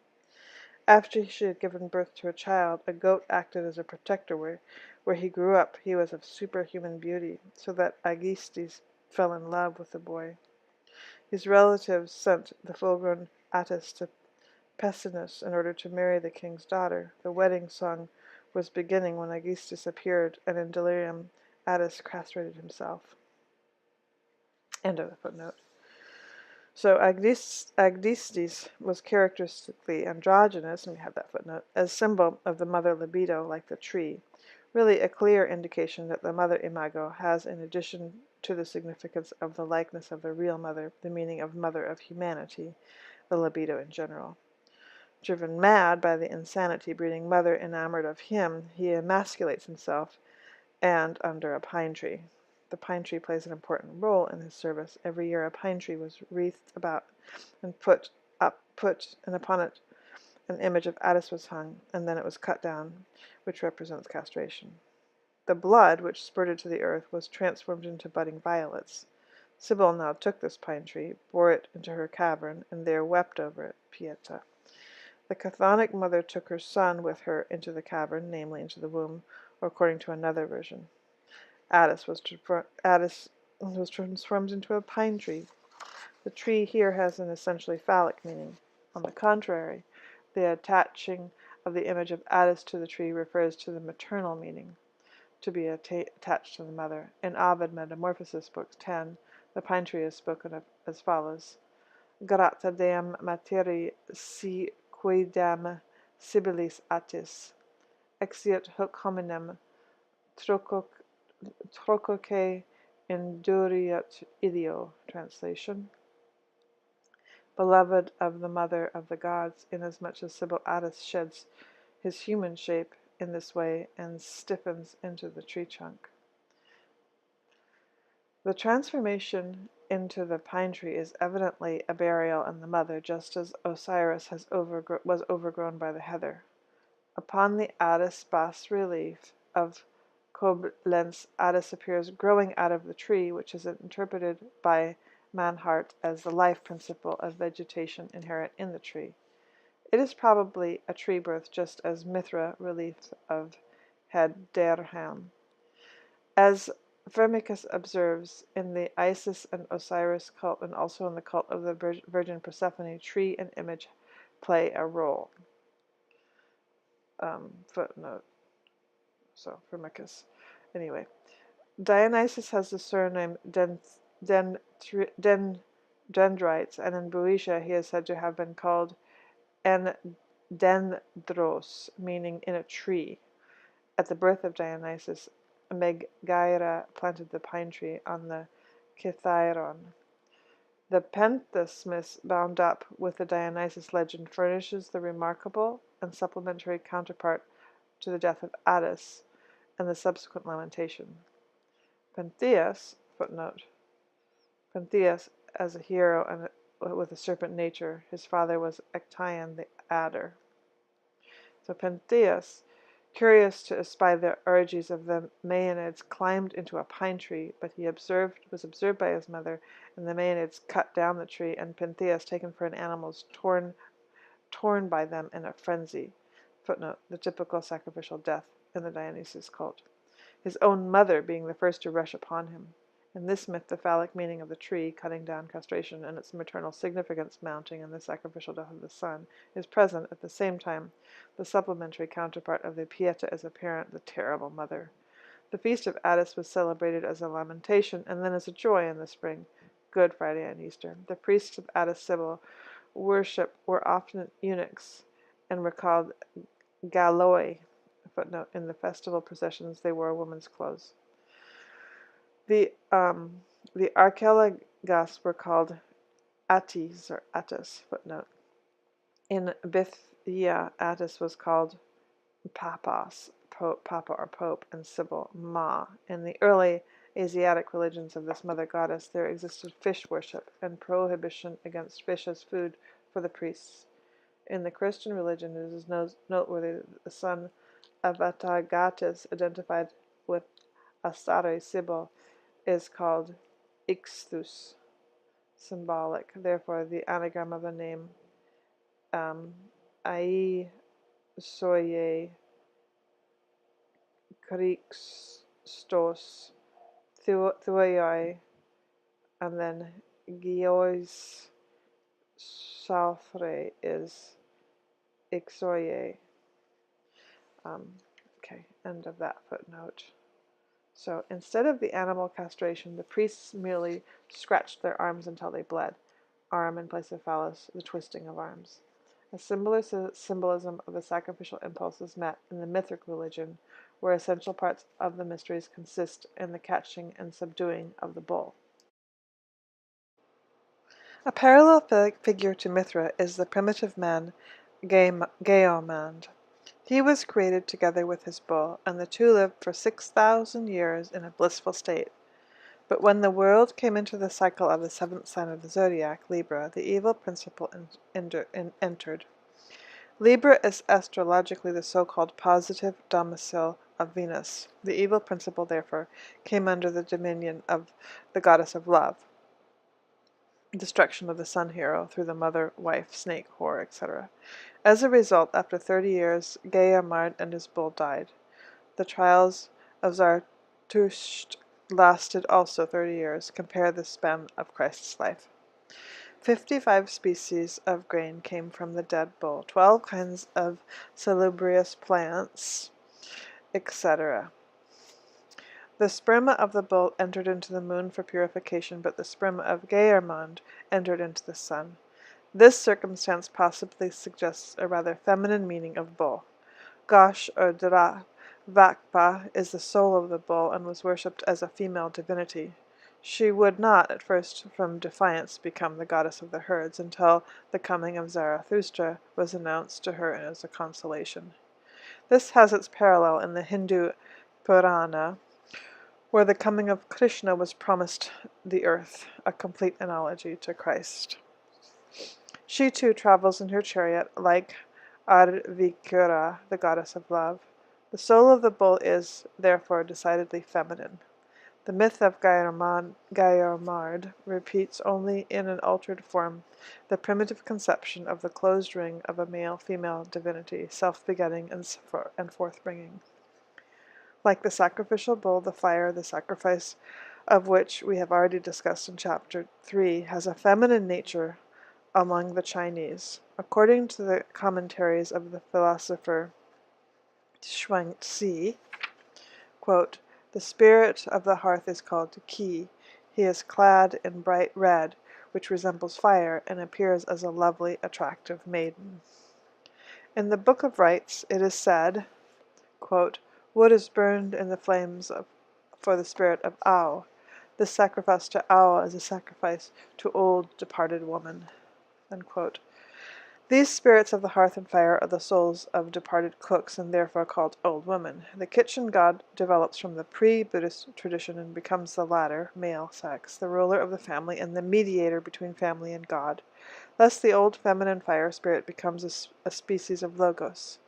After she had given birth to a child, a goat acted as a protector where he grew up. He was of superhuman beauty, so that Aegisthus fell in love with the boy. His relatives sent the full-grown Attis to Pessinus in order to marry the king's daughter. The wedding song was beginning when Aegisthus appeared, and in delirium Attis castrated himself." End of the footnote. So Agdistis was characteristically androgynous, and we have that footnote, as symbol of the mother libido, like the tree. Really a clear indication that the mother imago has, in addition to the significance of the likeness of the real mother, the meaning of mother of humanity, the libido in general. Driven mad by the insanity-breeding mother enamored of him, he emasculates himself and under a pine tree. The pine tree plays an important role in his service. Every year a pine tree was wreathed about and put, and upon it an image of Attis was hung, and then it was cut down, which represents castration. The blood, which spurted to the earth, was transformed into budding violets. Sibyl now took this pine tree, bore it into her cavern, and there wept over it, Pieta. The chthonic mother took her son with her into the cavern, namely into the womb, or according to another version, Attis was transformed into a pine tree. The tree here has an essentially phallic meaning. On the contrary, the attaching of the image of Attis to the tree refers to the maternal meaning, to be attached to the mother. In Ovid Metamorphosis, Book 10, the pine tree is spoken of as follows: "Grata deam materi si quidam sibilis Attis, exiat hoc hominem trocoque induriat ilio." Translation: "Beloved of the mother of the gods, inasmuch as Sibyl Attis sheds his human shape in this way and stiffens into the tree trunk." The transformation into the pine tree is evidently a burial in the mother, just as Osiris was overgrown by the heather. Upon the Attis bas-relief of Koblenz, Attis appears growing out of the tree, which is interpreted by Mannhardt as the life principle of vegetation inherent in the tree. It is probably a tree birth, just as Mithra relief of Hederham. As Firmicus observes, in the Isis and Osiris cult, and also in the cult of the Virgin Persephone, tree and image play a role. Footnote. So, Firmicus. Anyway, Dionysus has the surname Dendrites, and in Boeotia he is said to have been called En Dendros, meaning in a tree. At the birth of Dionysus, Megaira planted the pine tree on the Kithaeron. The Penthesmith bound up with the Dionysus legend furnishes the remarkable and supplementary counterpart to the death of Attis and the subsequent lamentation. Pentheus, footnote, Pentheus as a hero and with a serpent nature, his father was Actaeon the adder. So Pentheus, curious to espy the orgies of the Maenads, climbed into a pine tree, but he was observed by his mother, and the Maenads cut down the tree, and Pentheus, taken for an animal, was torn by them in a frenzy. Footnote, the typical sacrificial death in the Dionysus cult. His own mother being the first to rush upon him. In this myth, the phallic meaning of the tree, cutting down castration, and its maternal significance mounting in the sacrificial death of the son, is present. At the same time, the supplementary counterpart of the Pieta is apparent, the terrible mother. The feast of Attis was celebrated as a lamentation, and then as a joy in the spring, Good Friday and Easter. The priests of Attis Sibyl worship were often eunuchs, and were called Galloi. Footnote, in the festival processions they wore women's clothes. The Archelagas were called Attis or Attis. Footnote. In Bithyia, Attis was called Papas, Papa or Pope, and Sibyl, Ma. In the early Asiatic religions of this mother goddess, there existed fish worship and prohibition against fish as food for the priests. In the Christian religion, it is noteworthy that the son of Atargatis, identified with Astarte Sibyl, is called Ixthus, symbolic. Therefore, the anagram of the name Ai Soye Krixtos Thuoi, and then Giois Southre is Ixoye. Okay, end of that footnote. So instead of the animal castration, the priests merely scratched their arms until they bled. Arm in place of phallus, the twisting of arms. A similar symbolism of the sacrificial impulse is met in the mythic religion, where essential parts of the mysteries consist in the catching and subduing of the bull. A parallel figure to Mithra is the primitive man Geomand. He was created together with his bull, and the two lived for 6,000 years in a blissful state. But when the world came into the cycle of the seventh sign of the zodiac, Libra, the evil principle entered. Libra is astrologically the so-called positive domicile of Venus. The evil principle, therefore, came under the dominion of the goddess of love, destruction of the sun hero through the mother, wife, snake, whore, etc. As a result, after 30 years, Geomard and his bull died. The trials of Zarathustra lasted also 30 years. Compare the span of Christ's life. 55 species of grain came from the dead bull, 12 kinds of salubrious plants, etc. The sperma of the bull entered into the moon for purification, but the sperma of Geomard entered into the sun. This circumstance possibly suggests a rather feminine meaning of bull. Gosh or Vakpa is the soul of the bull and was worshipped as a female divinity. She would not, at first, from defiance, become the goddess of the herds until the coming of Zarathustra was announced to her as a consolation. This has its parallel in the Hindu Purana, where the coming of Krishna was promised the earth, a complete analogy to Christ. She too travels in her chariot like Arvikura, the goddess of love. The soul of the bull is, therefore, decidedly feminine. The myth of Geomard repeats only in an altered form the primitive conception of the closed ring of a male-female divinity, self-begetting and forth-bringing. Like the sacrificial bull, the fire, the sacrifice of which we have already discussed in Chapter 3, has a feminine nature among the Chinese. According to the commentaries of the philosopher Zhuangzi, quote, The spirit of the hearth is called Ki. He is clad in bright red, which resembles fire, and appears as a lovely, attractive maiden. In the Book of Rites it is said, quote, "Wood is burned in the flames for the spirit of Ao. This sacrifice to Ao is a sacrifice to old departed woman." Unquote. These spirits of the hearth and fire are the souls of departed cooks and therefore called old women. The kitchen god develops from the pre-Buddhist tradition and becomes the latter, male sex, the ruler of the family and the mediator between family and God. Thus the old feminine fire spirit becomes a species of logos.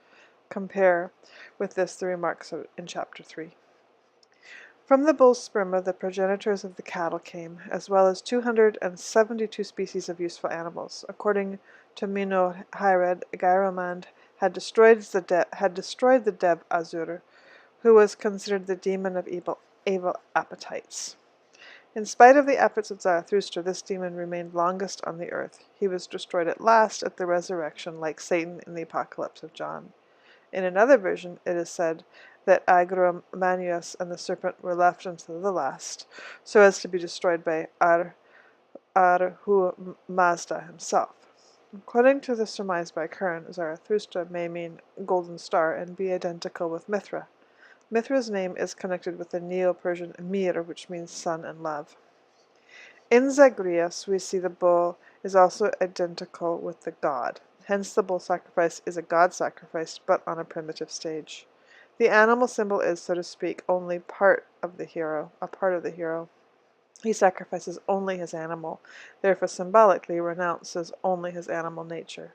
Compare with this the remarks in chapter 3. From the bull's sperma the progenitors of the cattle came, as well as 272 species of useful animals. According to Mino Hyred, Gyromand had destroyed the Deb Azur, who was considered the demon of evil appetites. In spite of the efforts of Zarathustra, this demon remained longest on the earth. He was destroyed at last at the resurrection, like Satan in the Apocalypse of John. In another version, it is said that Agromanius and the serpent were left until the last, so as to be destroyed by Arhu Mazda himself. According to the surmise by Kern, Zarathustra may mean golden star and be identical with Mithra. Mithra's name is connected with the Neo-Persian Mir, which means sun and love. In Zagreus, we see the bull is also identical with the god. Hence the bull sacrifice is a god sacrifice, but on a primitive stage. The animal symbol is, so to speak, only a part of the hero. He sacrifices only his animal, therefore symbolically renounces only his animal nature.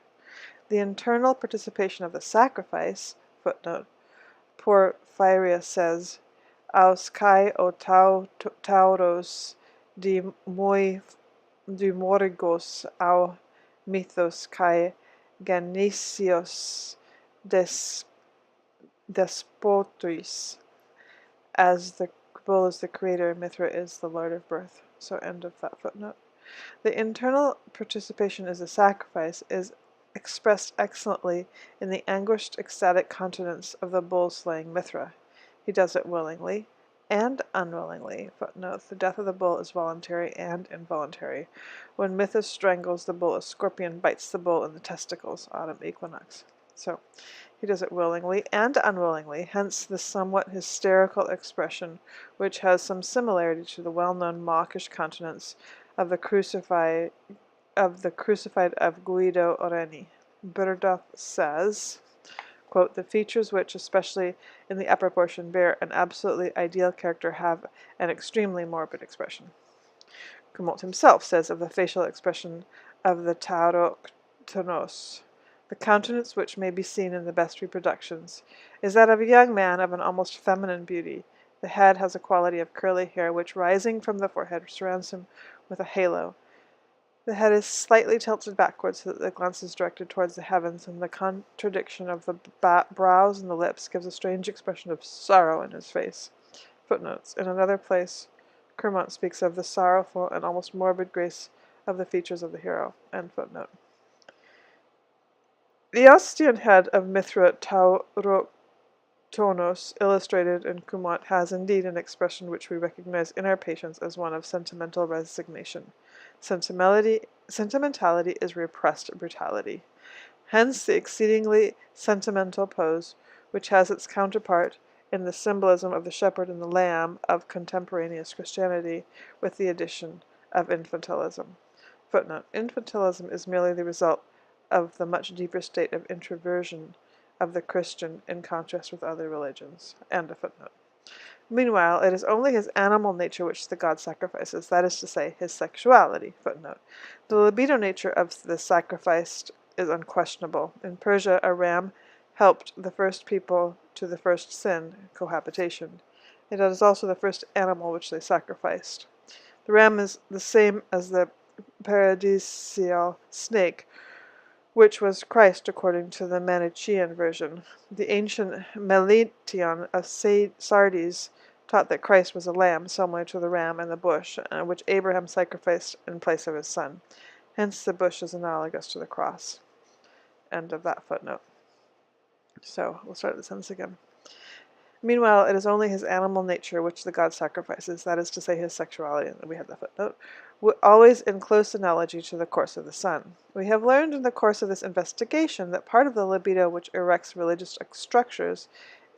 The internal participation of the sacrifice, footnote, Porphyrius says, Aus kai o tauros dimorgos au mythos kai genesios despotuis. As the bull is the creator, Mithra is the lord of birth. So end of that footnote. The internal participation as a sacrifice is expressed excellently in the anguished, ecstatic countenance of the bull slaying Mithra. He does it willingly and unwillingly. Footnote: the death of the bull is voluntary and involuntary. When Mithra strangles the bull, a scorpion bites the bull in the testicles. Autumn equinox. So he does it willingly and unwillingly, hence the somewhat hysterical expression, which has some similarity to the well-known mawkish countenance of the crucified of Guido Oreni. Burdach says, quote, "The features which, especially in the upper portion, bear an absolutely ideal character have an extremely morbid expression." Cumont himself says of the facial expression of the Tauroctonos, "The countenance which may be seen in the best reproductions is that of a young man of an almost feminine beauty. The head has a quality of curly hair which, rising from the forehead, surrounds him with a halo. The head is slightly tilted backwards so that the glance is directed towards the heavens, and the contradiction of the brows and the lips gives a strange expression of sorrow in his face." Footnotes. In another place, Kermont speaks of the sorrowful and almost morbid grace of the features of the hero. End footnote. The Ostian head of Mithra Tauroctonos, illustrated in Cumont, has indeed an expression which we recognize in our patients as one of sentimental resignation. Sentimentality is repressed brutality. Hence the exceedingly sentimental pose, which has its counterpart in the symbolism of the shepherd and the lamb of contemporaneous Christianity, with the addition of infantilism. Footnote: infantilism is merely the result of the much deeper state of introversion of the Christian in contrast with other religions. End of footnote. Meanwhile, it is only his animal nature which the god sacrifices, that is to say, his sexuality. Footnote: the libido nature of the sacrificed is unquestionable. In Persia, a ram helped the first people to the first sin, cohabitation. It is also the first animal which they sacrificed. The ram is the same as the paradisial snake, which was Christ according to the Manichaean version. The ancient Meletion of Sardis taught that Christ was a lamb, similar to the ram in the bush, which Abraham sacrificed in place of his son. Hence the bush is analogous to the cross. End of that footnote. So we'll start the sentence again. Meanwhile, it is only his animal nature which the god sacrifices, that is to say, his sexuality, and we have the footnote, always in close analogy to the course of the sun. We have learned in the course of this investigation that part of the libido which erects religious structures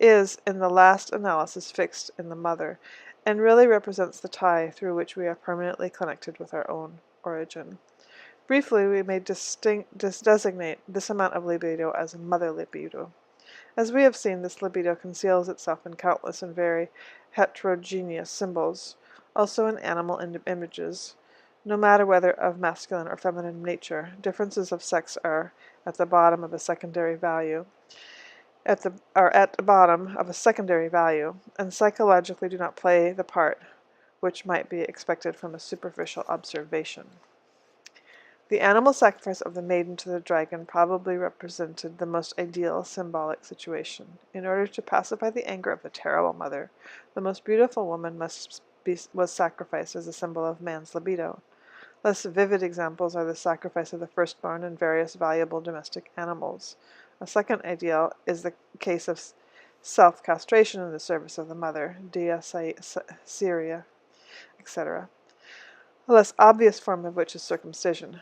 is, in the last analysis, fixed in the mother, and really represents the tie through which we are permanently connected with our own origin. Briefly, we may designate this amount of libido as a mother libido. As we have seen, this libido conceals itself in countless and very heterogeneous symbols, also in animal images, no matter whether of masculine or feminine nature. Differences of sex are at the bottom of a secondary value, and psychologically do not play the part which might be expected from a superficial observation. The animal sacrifice of the maiden to the dragon probably represented the most ideal symbolic situation. In order to pacify the anger of the terrible mother, the most beautiful woman was sacrificed as a symbol of man's libido. Less vivid examples are the sacrifice of the firstborn and various valuable domestic animals. A second ideal is the case of self-castration in the service of the mother, Dea Syria, etc. A less obvious form of which is circumcision.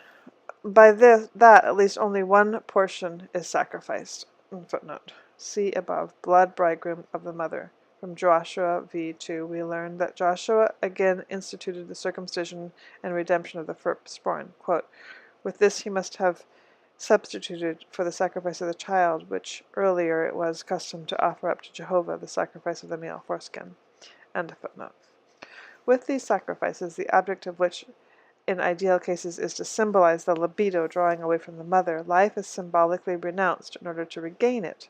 By that, at least only one portion is sacrificed. Footnote. See above, blood bridegroom of the mother. From Joshua v. 2, we learn that Joshua again instituted the circumcision and redemption of the firstborn. Quote, with this he must have substituted for the sacrifice of the child, which earlier it was custom to offer up to Jehovah the sacrifice of the male foreskin. End of footnote. With these sacrifices, the object of which in ideal cases is to symbolize the libido drawing away from the mother, life is symbolically renounced in order to regain it.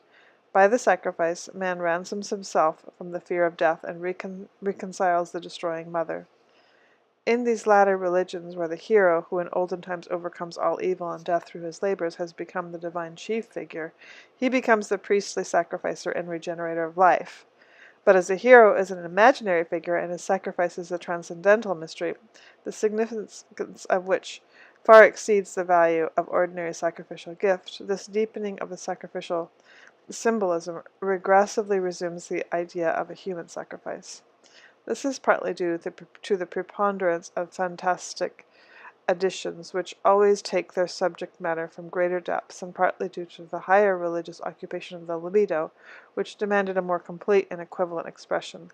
By the sacrifice, man ransoms himself from the fear of death and reconciles the destroying mother. In these latter religions, where the hero, who in olden times overcomes all evil and death through his labors, has become the divine chief figure, he becomes the priestly sacrificer and regenerator of life. But as the hero is an imaginary figure and his sacrifice is a transcendental mystery, the significance of which far exceeds the value of ordinary sacrificial gifts, this deepening of the sacrificial symbolism regressively resumes the idea of a human sacrifice. This is partly due to the preponderance of fantastic additions, which always take their subject matter from greater depths, and partly due to the higher religious occupation of the libido, which demanded a more complete and equivalent expression.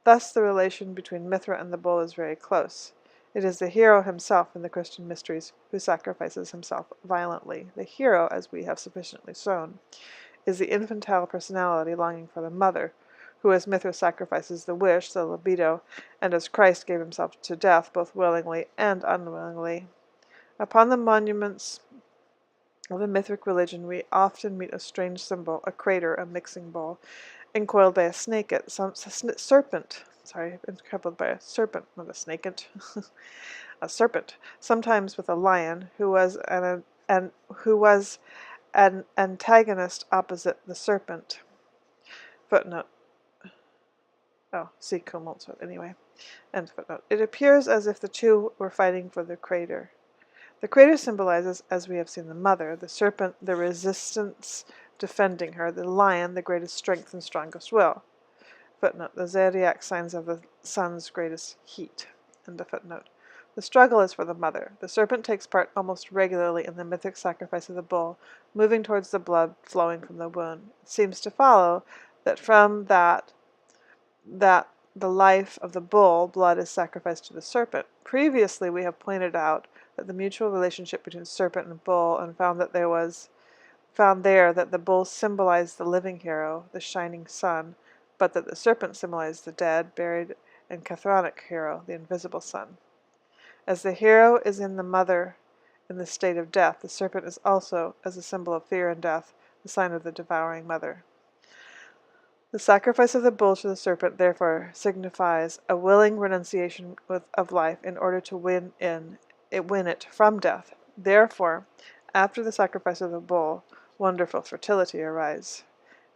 Thus the relation between Mithra and the bull is very close. It is the hero himself in the Christian mysteries who sacrifices himself violently. The hero, as we have sufficiently shown, is the infantile personality longing for the mother, who as Mithra sacrifices the wish, the libido, and as Christ gave himself to death both willingly and unwillingly. Upon the monuments of the Mithric religion we often meet a strange symbol, a crater, a mixing bowl, encoiled by a serpent, encircled by a serpent, not a snake, a serpent, sometimes with a lion, who was an antagonist opposite the serpent. Footnote. See Kumul's anyway. End footnote. It appears as if the two were fighting for the crater. The crater symbolizes, as we have seen, the mother, the serpent, the resistance defending her, the lion, the greatest strength and strongest will. Footnote. The zodiac signs of the sun's greatest heat. End of footnote. The struggle is for the mother. The serpent takes part almost regularly in the mythic sacrifice of the bull, moving towards the blood flowing from the wound. It seems to follow that from that the life of the bull, blood is sacrificed to the serpent. Previously, we have pointed out that the mutual relationship between serpent and bull, and found that the bull symbolized the living hero, the shining sun, but that the serpent symbolized the dead, buried, and chthonic hero, the invisible sun. As the hero is in the mother in the state of death, the serpent is also, as a symbol of fear and death, the sign of the devouring mother. The sacrifice of the bull to the serpent, therefore, signifies a willing renunciation of life in order to win it from death. Therefore, after the sacrifice of the bull, wonderful fertility arises.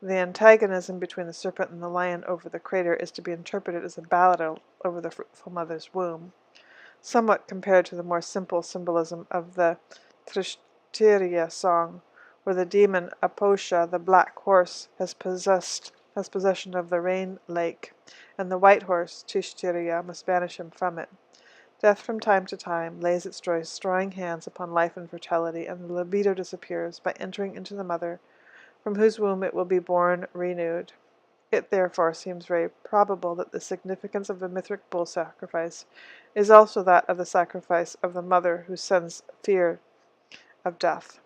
The antagonism between the serpent and the lion over the crater is to be interpreted as a battle over the fruitful mother's womb, somewhat compared to the more simple symbolism of the Trishtiria song, where the demon Aposha, the black horse, has possessed has possession of the rain lake, and the white horse, Tishtiria, must banish him from it. Death from time to time lays its destroying hands upon life and fertility, and the libido disappears by entering into the mother, from whose womb it will be born renewed. It therefore seems very probable that the significance of the Mithric bull sacrifice is also that of the sacrifice of the mother who sends fear of death.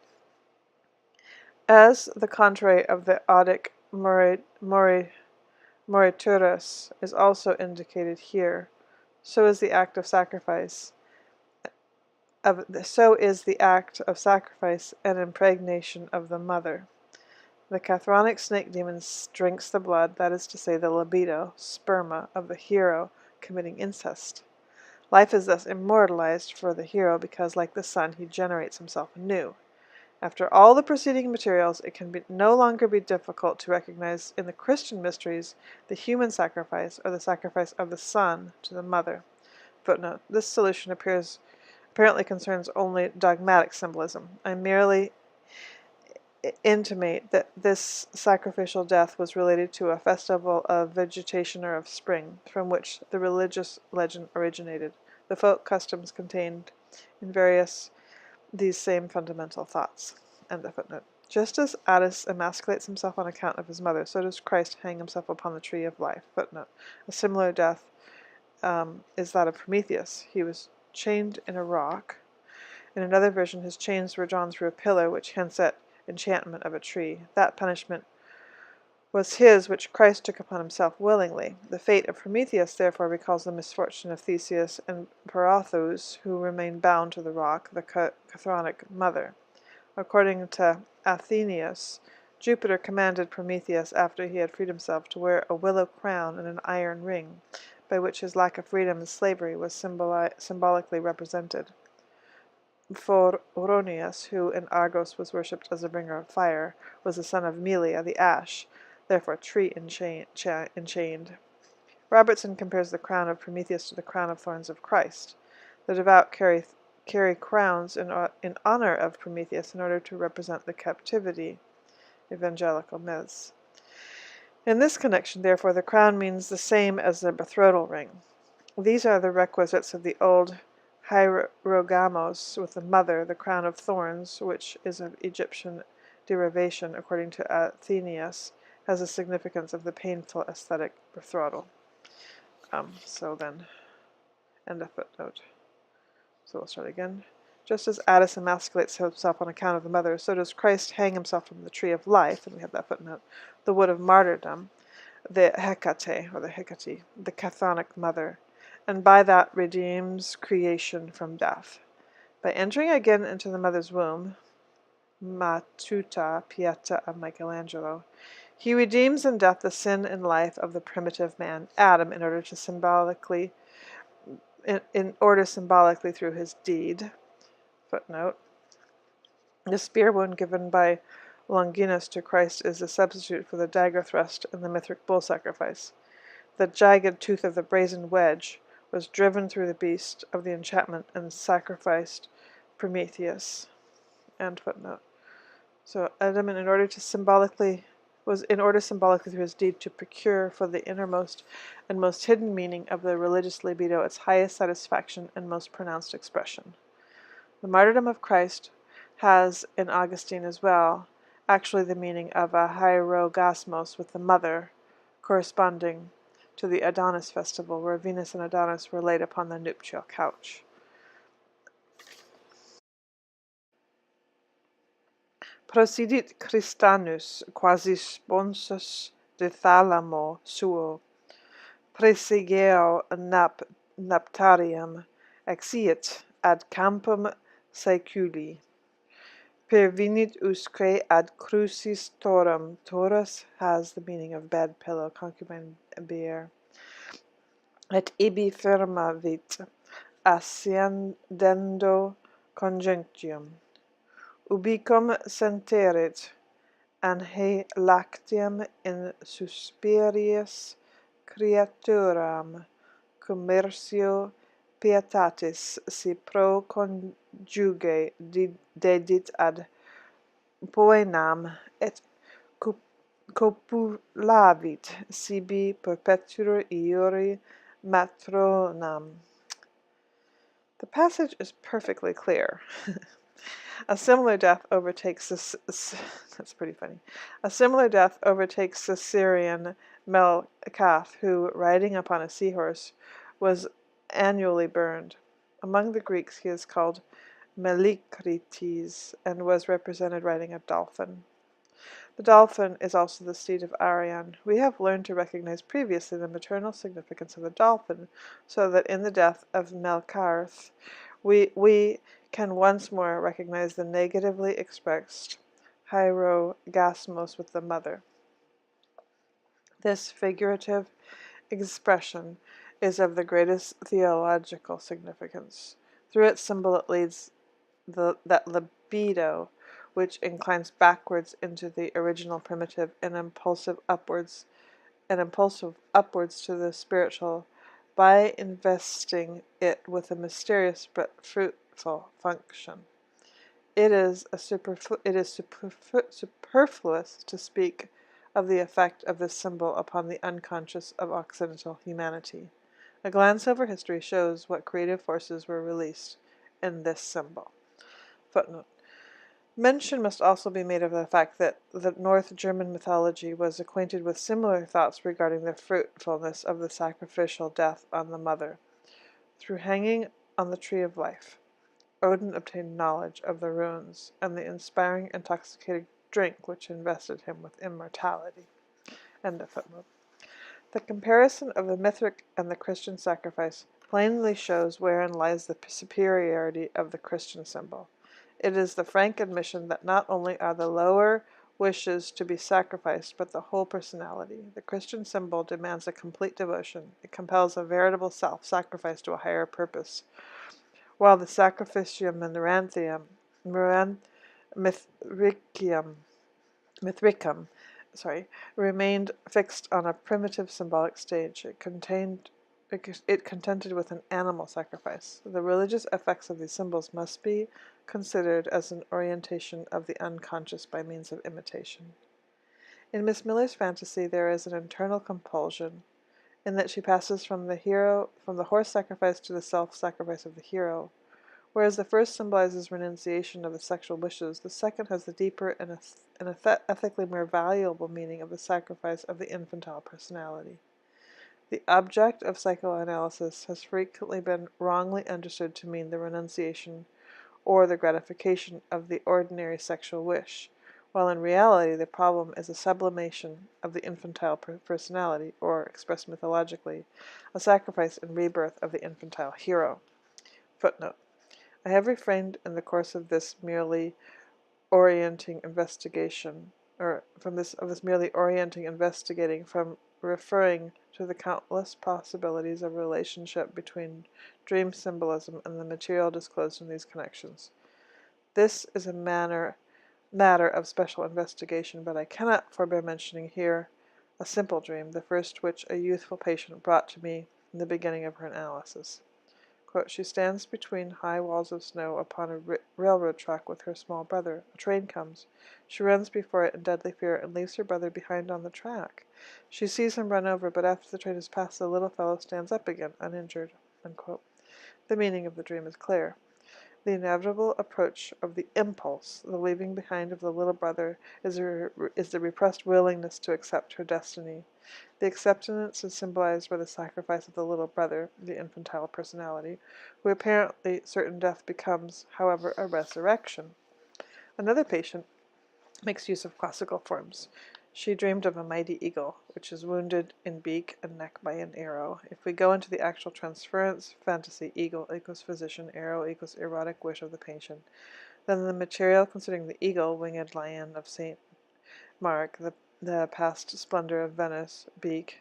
As the contrary of the Odic moriturus is also indicated here, so is the act of sacrifice an impregnation of the mother. The Cathronic snake demon drinks the blood, that is to say, the libido, sperma, of the hero committing incest. Life is thus immortalized for the hero because, like the sun, he generates himself anew. After all the preceding materials, it can no longer be difficult to recognize in the Christian mysteries the human sacrifice, or the sacrifice of the son to the mother. Footnote: this solution apparently concerns only dogmatic symbolism. I merely intimate that this sacrificial death was related to a festival of vegetation or of spring, from which the religious legend originated. The folk customs contained in various these same fundamental thoughts. End of footnote. Just as Attis emasculates himself on account of his mother, so does Christ hang himself upon the tree of life. Footnote. A similar death is that of Prometheus. He was chained in a rock. In another version, his chains were drawn through a pillar, which hints at enchantment of a tree. That punishment was his which Christ took upon himself willingly. The fate of Prometheus therefore recalls the misfortune of Theseus and Parathous, who remained bound to the rock, the Cathronic mother. According to Athenaeus, Jupiter commanded Prometheus, after he had freed himself, to wear a willow crown and an iron ring, by which his lack of freedom and slavery was symbolically represented. Phoronius, who in Argos was worshipped as a bringer of fire, was the son of Melia the ash, therefore tree enchained. Robertson compares the crown of Prometheus to the crown of thorns of Christ. The devout carry crowns in honor of Prometheus in order to represent the captivity. Evangelical myths. In this connection, therefore, the crown means the same as the betrothal ring. These are the requisites of the old hierogamos with the mother, the crown of thorns, which is of Egyptian derivation, according to Athenaeus, has the significance of the painful aesthetic betrothal. So then, end of footnote. So we'll start again. Just as Attis emasculates himself on account of the mother, so does Christ hang himself from the tree of life, and we have that footnote, the wood of martyrdom, the Hecate, or the Hecate, the Cathronic mother, and by that redeems creation from death. By entering again into the mother's womb, Matuta Pieta of Michelangelo, he redeems in death the sin and life of the primitive man, Adam, in order symbolically through his deed. Footnote. The spear wound given by Longinus to Christ is the substitute for the dagger thrust in the Mithric bull sacrifice. The jagged tooth of the brazen wedge was driven through the beast of the enchantment and sacrificed Prometheus. End footnote. So Adam, in order symbolically through his deed to procure for the innermost and most hidden meaning of the religious libido its highest satisfaction and most pronounced expression. The martyrdom of Christ has, in Augustine as well, actually the meaning of a hierogasmos with the mother, corresponding to the Adonis festival, where Venus and Adonis were laid upon the nuptial couch. Procidit Christanus quasi sponsus de thalamo suo, praesegeo naptarium exiit ad campum saeculi. Pervenit usque ad crucis torum. Taurus has the meaning of bed, pillow, concubine, bier. Et ibi firmavit ascendendo conjunctium. Ubicum senterit anhe lactium in suspirius creaturam commercio pietatis si pro conjuge dedit ad poenam et copulavit sibi perpetuer iuri matronam. The passage is perfectly clear. A similar death overtakes that's pretty funny. A similar death overtakes the Syrian Melcath, who, riding upon a seahorse, was annually burned. Among the Greeks he is called Melikrites, and was represented riding a dolphin. The dolphin is also the steed of Arion. We have learned to recognize previously the maternal significance of the dolphin, so that in the death of Melkarth we can once more recognize the negatively expressed hierogasmos with the mother. This figurative expression is of the greatest theological significance. Through its symbol it leads that libido, which inclines backwards into the original primitive and impulsive upwards to the spiritual, by investing it with a mysterious but fruitful function. It is superfluous to speak of the effect of this symbol upon the unconscious of Occidental humanity. A glance over history shows what creative forces were released in this symbol. Footnote. Mention must also be made of the fact that the North German mythology was acquainted with similar thoughts regarding the fruitfulness of the sacrificial death on the mother. Through hanging on the tree of life, Odin obtained knowledge of the runes and the inspiring intoxicating drink which invested him with immortality. End of footnote. The comparison of the mythic and the Christian sacrifice plainly shows wherein lies the superiority of the Christian symbol. It is the frank admission that not only are the lower wishes to be sacrificed, but the whole personality. The Christian symbol demands a complete devotion. It compels a veritable self-sacrifice to a higher purpose, while the sacrificium mithricum remained fixed on a primitive symbolic stage. It contented with an animal sacrifice. The religious effects of these symbols must be considered as an orientation of the unconscious by means of imitation. In Miss Miller's fantasy there is an internal compulsion, in that she passes from the horse sacrifice to the self-sacrifice of the hero. Whereas the first symbolizes renunciation of the sexual wishes, the second has the deeper and ethically more valuable meaning of the sacrifice of the infantile personality. The object of psychoanalysis has frequently been wrongly understood to mean the renunciation or the gratification of the ordinary sexual wish, while in reality the problem is a sublimation of the infantile personality, or, expressed mythologically, a sacrifice and rebirth of the infantile hero. Footnote. I have refrained in the course of this merely orienting investigation, from referring to the countless possibilities of relationship between dream symbolism and the material disclosed in these connections. This is a matter of special investigation, but I cannot forbear mentioning here a simple dream, the first which a youthful patient brought to me in the beginning of her analysis. Quote, she stands between high walls of snow upon a railroad track with her small brother. A train comes. She runs before it in deadly fear and leaves her brother behind on the track. She sees him run over, but after the train has passed, the little fellow stands up again, uninjured. Unquote. The meaning of the dream is clear. The inevitable approach of the impulse, the leaving behind of the little brother, is the repressed willingness to accept her destiny. The acceptance is symbolized by the sacrifice of the little brother, the infantile personality, who apparently certain death becomes, however, a resurrection. Another patient makes use of classical forms. She dreamed of a mighty eagle, which is wounded in beak and neck by an arrow. If we go into the actual transference fantasy, eagle equals physician, arrow equals erotic wish of the patient, then the material considering the eagle, winged lion of St. Mark, the past splendor of Venice, beak,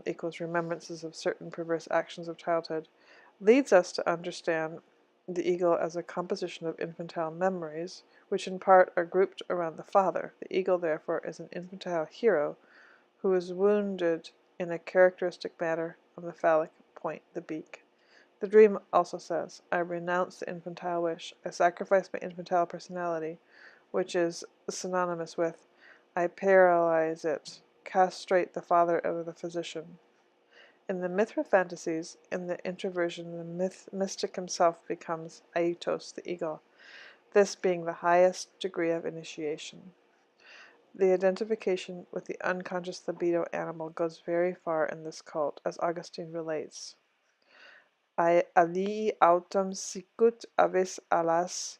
equals remembrances of certain perverse actions of childhood, leads us to understand the eagle as a composition of infantile memories, which in part are grouped around the father. The eagle, therefore, is an infantile hero who is wounded in a characteristic manner on the phallic point, the beak. The dream also says, I renounce the infantile wish. I sacrifice my infantile personality, which is synonymous with I paralyze it, castrate the father of the physician. In the Mithra fantasies, in the introversion, the mystic himself becomes Aitos, the eagle, this being the highest degree of initiation. The identification with the unconscious libido animal goes very far in this cult, as Augustine relates. Alii autem sicut avis alas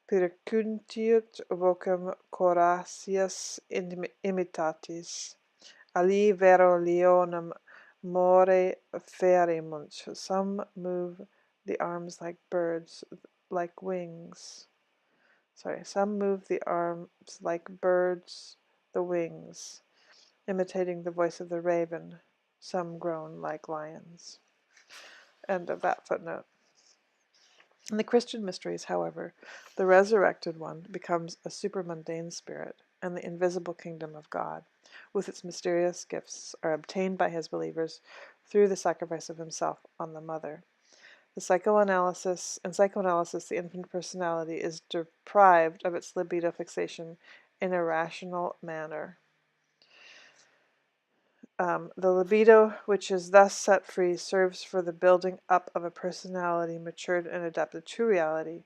percuntiut vocem coracias imitatis. Ali vero leonum more ferimunt. Some move the arms like birds, like wings. Some move the arms like birds, the wings, imitating the voice of the raven. Some groan like lions. End of that footnote. In the Christian mysteries, however, the resurrected one becomes a supermundane spirit, and the invisible kingdom of God, with its mysterious gifts, are obtained by his believers through the sacrifice of himself on the mother. In psychoanalysis, the infant personality is deprived of its libido fixation in a rational manner. The libido, which is thus set free, serves for the building up of a personality matured and adapted to reality,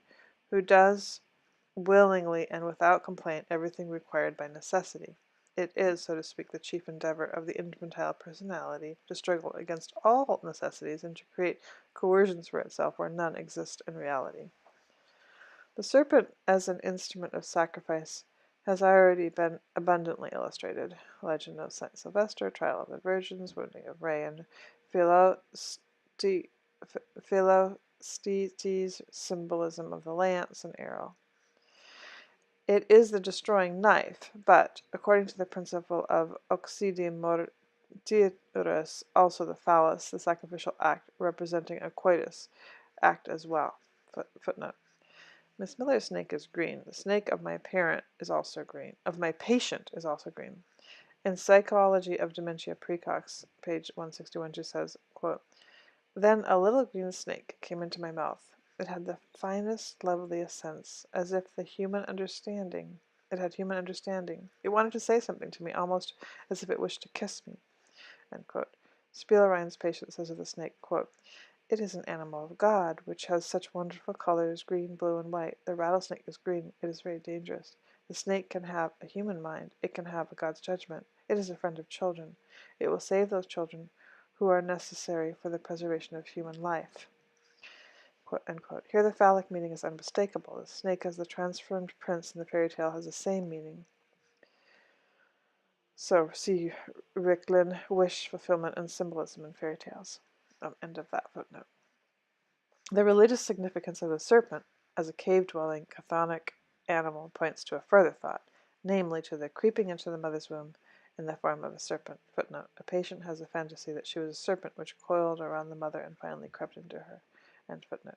who does willingly and without complaint everything required by necessity. It is, so to speak, the chief endeavor of the infantile personality to struggle against all necessities and to create coercions for itself where none exist in reality. The serpent as an instrument of sacrifice has already been abundantly illustrated. Legend of Saint Sylvester, Trial of the Virgins, Wounding of Ray, and Philoctetes' symbolism of the lance and arrow. It is the destroying knife, but, according to the principle of oxidimortiurus, also the phallus, the sacrificial act representing a coitus act as well. Footnote. Miss Miller's snake is green. The snake of my parent is also green. Of my patient is also green. In Psychology of Dementia Precox, page 161, she says, quote, Then a little green snake came into my mouth. It had the finest, loveliest sense, as if it had human understanding. It wanted to say something to me, almost as if it wished to kiss me. End quote. Spielrein's patient says of the snake, quote, It is an animal of God, which has such wonderful colors, green, blue, and white. The rattlesnake is green. It is very dangerous. The snake can have a human mind. It can have a God's judgment. It is a friend of children. It will save those children who are necessary for the preservation of human life. Quote, end quote. Here the phallic meaning is unmistakable. The snake as the transformed prince in the fairy tale has the same meaning. So, see Ricklin, wish fulfillment and symbolism in fairy tales. End of that footnote. The religious significance of the serpent as a cave-dwelling chthonic animal points to a further thought, namely to the creeping into the mother's womb in the form of a serpent. Footnote. A patient has a fantasy that she was a serpent which coiled around the mother and finally crept into her. End footnote.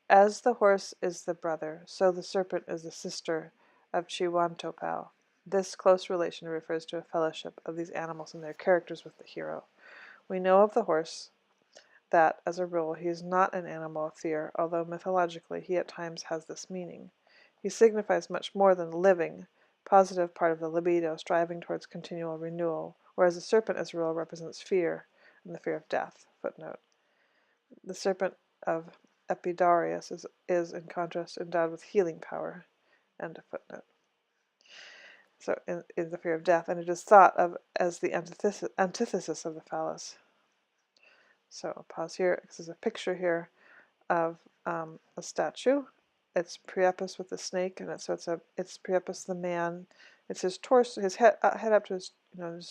As the horse is the brother, so the serpent is the sister of Chiwantopao. This close relation refers to a fellowship of these animals and their characters with the hero. We know of the horse that, as a rule, he is not an animal of fear, although mythologically he at times has this meaning. He signifies much more than the living, positive part of the libido, striving towards continual renewal, whereas the serpent, as a rule, represents fear and the fear of death. Footnote. The serpent of Epidaurus is, in contrast, endowed with healing power. End of footnote. So, in the fear of death, and it is thought of as the antithesis of the phallus. So, I'll pause here, because there's a picture here of a statue. It's Priapus with the snake, and it's Priapus the man. It's his torso, his head up to his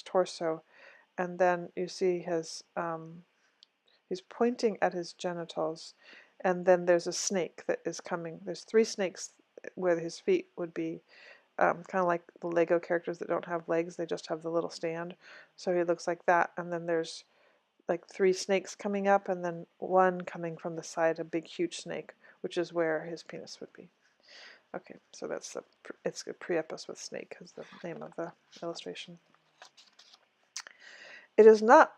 torso, and then you see his he's pointing at his genitals, and then there's a snake that is coming. There's 3 snakes where his feet would be kind of like the Lego characters that don't have legs, they just have the little stand. So he looks like that, and then there's like 3 snakes coming up, and then one coming from the side, a big huge snake, which is where his penis would be. Okay, so it's a Priapus with snake is the name of the illustration. It is not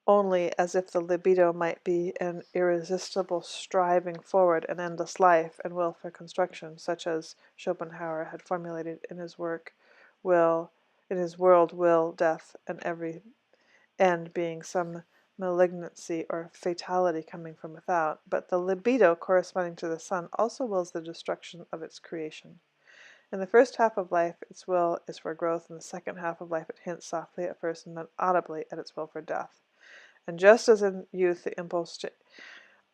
only as if the libido might be an irresistible striving forward, an endless life, and will for construction, such as Schopenhauer had formulated in his work will, in his world, will, death, and every end being some malignancy or fatality coming from without, but the libido corresponding to the sun also wills the destruction of its creation. In the first half of life, its will is for growth. In the second half of life, it hints softly at first and then audibly at its will for death. And just as in youth the impulse to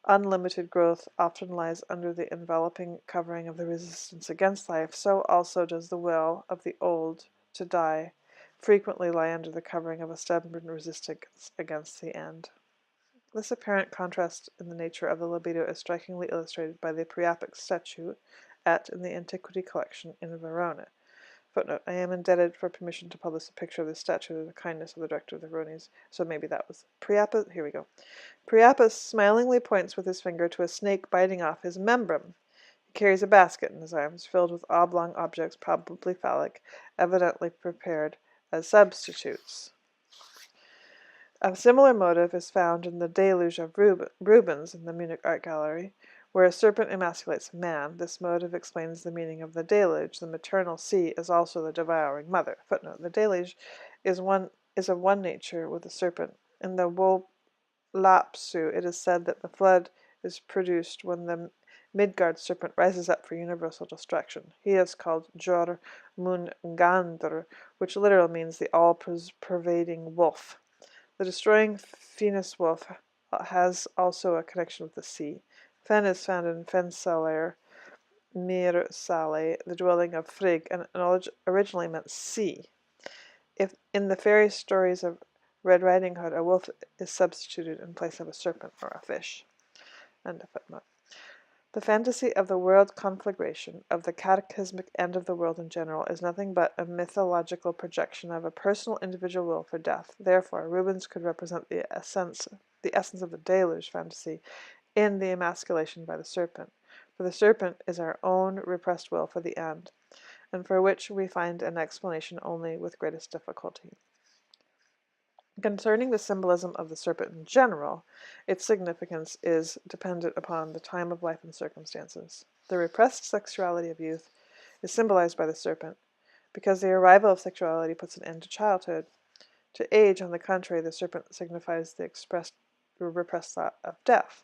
unlimited growth often lies under the enveloping covering of the resistance against life, so also does the will of the old to die frequently lie under the covering of a stubborn resistance against the end. This apparent contrast in the nature of the libido is strikingly illustrated by the Priapic statue in the Antiquity Collection in Verona. Footnote: I am indebted for permission to publish a picture of this statue to the kindness of the director of the Veronese, so maybe that was Priapus. Here we go. Priapus smilingly points with his finger to a snake biting off his membrum. He carries a basket in his arms, filled with oblong objects, probably phallic, evidently prepared as substitutes. A similar motive is found in the Deluge of Rubens in the Munich Art Gallery, where a serpent emasculates a man. This motive explains the meaning of the deluge. The maternal sea is also the devouring mother. Footnote: the deluge is of one nature with the serpent. In the Wolapsu, it is said that the flood is produced when the Midgard serpent rises up for universal destruction. He is called Jormungandr, which literally means the all-pervading wolf. The destroying Venus wolf has also a connection with the sea. Fen is found in Fensaler, Myrsale, the dwelling of Frigg, and originally meant sea. If in the fairy stories of Red Riding Hood, a wolf is substituted in place of a serpent or a fish. End of footnote. The fantasy of the world conflagration, of the cataclysmic end of the world in general, is nothing but a mythological projection of a personal individual will for death. Therefore, Rubens could represent the essence of the deluge fantasy in the emasculation by the serpent. For the serpent is our own repressed will for the end, and for which we find an explanation only with greatest difficulty. Concerning the symbolism of the serpent in general, its significance is dependent upon the time of life and circumstances. The repressed sexuality of youth is symbolized by the serpent, because the arrival of sexuality puts an end to childhood. To age, on the contrary, the serpent signifies the repressed thought of death.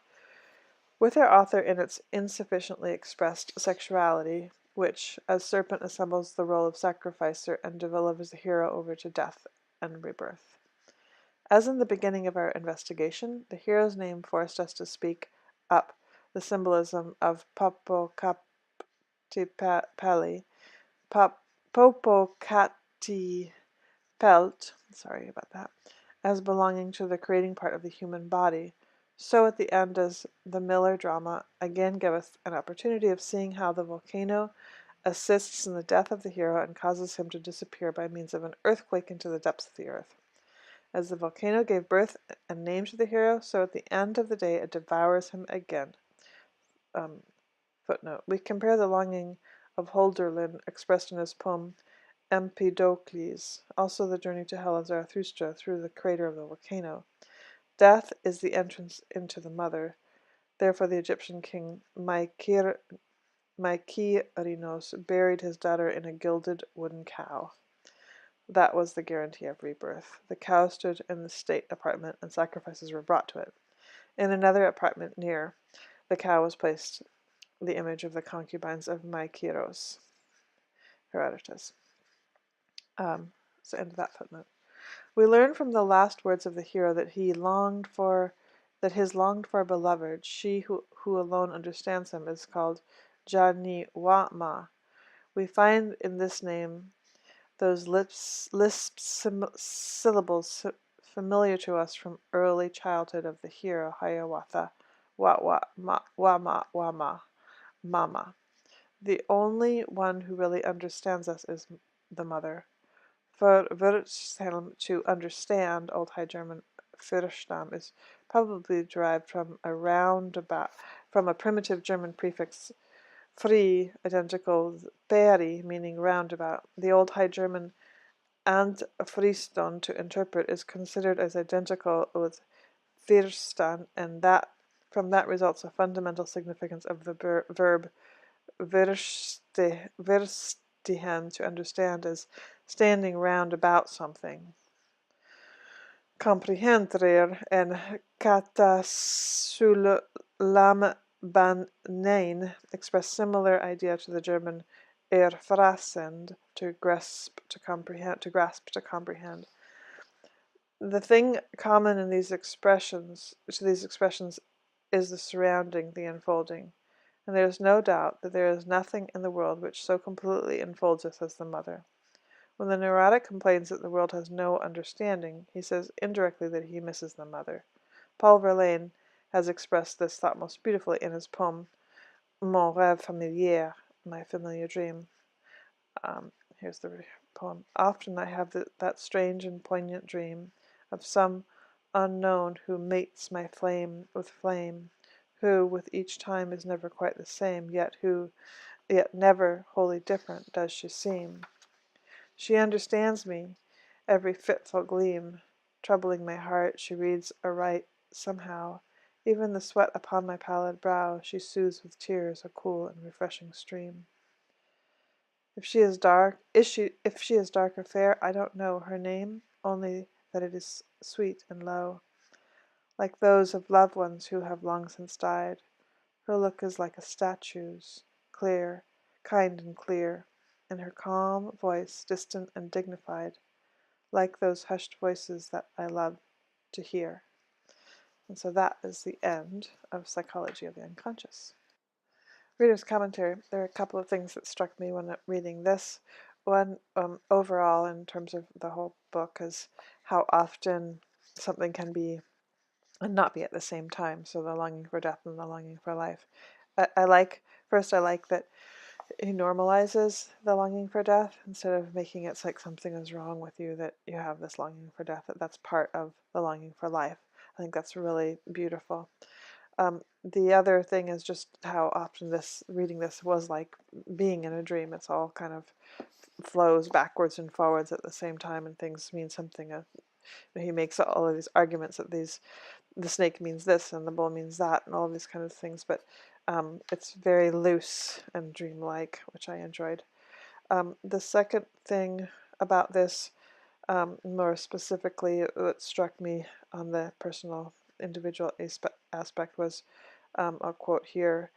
With our author in its insufficiently expressed sexuality, which, as serpent, assembles the role of sacrificer and delivers the hero over to death and rebirth. As in the beginning of our investigation, the hero's name forced us to speak up the symbolism of Popocatépetl, sorry about that, as belonging to the creating part of the human body. So at the end does the Miller drama again give us an opportunity of seeing how the volcano assists in the death of the hero and causes him to disappear by means of an earthquake into the depths of the earth. As the volcano gave birth and name to the hero, so at the end of the day it devours him again. Footnote: we compare the longing of Hölderlin, expressed in his poem Empedocles, also the journey to hell of Zarathustra through the crater of the volcano. Death is the entrance into the mother. Therefore the Egyptian king Mykerinos buried his daughter in a gilded wooden cow. That was the guarantee of rebirth. The cow stood in the state apartment, and sacrifices were brought to it. In another apartment near the cow was placed the image of the concubines of Mykeros. Herodotus. So end of that footnote. We learn from the last words of the hero that his longed for beloved, she who alone understands him, is called Jani-wa-ma. We find in this name those lisped syllables familiar to us from early childhood of the hero, Hiawatha, wa-ma, mama. The only one who really understands us is the mother. For Verstehen, to understand, Old High German Verstehen, is probably derived from a primitive German prefix fri, identical with peri, meaning roundabout. The Old High German and Friston, to interpret, is considered as identical with Verstehen, and that from that results a fundamental significance of the verb verstehen, to understand, as standing round about something. Comprehender en kata sul lam ban nein express similar idea to the German erfassend, to grasp, to comprehend. The thing common in these expressions is the surrounding, the enfolding. And there is no doubt that there is nothing in the world which so completely enfolds us as the mother. When the neurotic complains that the world has no understanding, he says indirectly that he misses the mother. Paul Verlaine has expressed this thought most beautifully in his poem Mon rêve familier, my familiar dream. Here's the poem. Often I have that strange and poignant dream of some unknown who mates my flame with flame, who with each time is never quite the same, yet never wholly different does she seem. She understands me, every fitful gleam, troubling my heart, she reads aright somehow. Even the sweat upon my pallid brow she soothes with tears, a cool and refreshing stream. If she is dark or fair, I don't know her name, only that it is sweet and low, like those of loved ones who have long since died. Her look is like a statue's, clear, kind and clear, and her calm voice distant and dignified, like those hushed voices that I love to hear. And so that is the end of Psychology of the Unconscious. Reader's commentary. There are a couple of things that struck me when reading this. One, overall, in terms of the whole book, is how often something can be and not be at the same time. So the longing for death and the longing for life. I like that he normalizes the longing for death instead of making it like something is wrong with you that you have this longing for death, that's part of the longing for life. I think that's really beautiful. The other thing is just how often reading this was like being in a dream. It's all kind of flows backwards and forwards at the same time, and things mean something. He makes all of these arguments that the snake means this and the bull means that and all of these kind of things, but it's very loose and dreamlike, which I enjoyed. The second thing about this, more specifically, what struck me on the personal individual aspect was, I'll quote here,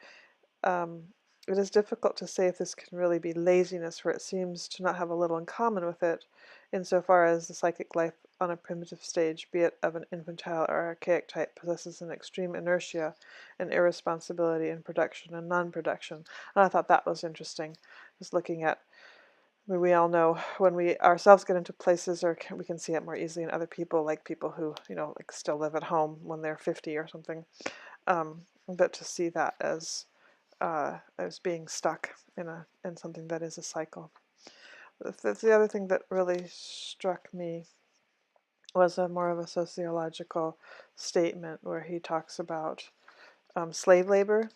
it is difficult to say if this can really be laziness, for it seems to not have a little in common with it, insofar as the psychic life on a primitive stage, be it of an infantile or archaic type, possesses an extreme inertia and irresponsibility in production and non-production. And I thought that was interesting, just looking at, we all know when we ourselves get into places, or we can see it more easily in other people, like people who, like still live at home when they're 50 or something. But to see that as being stuck in something that is a cycle. The other thing that really struck me was more of a sociological statement where he talks about slave labor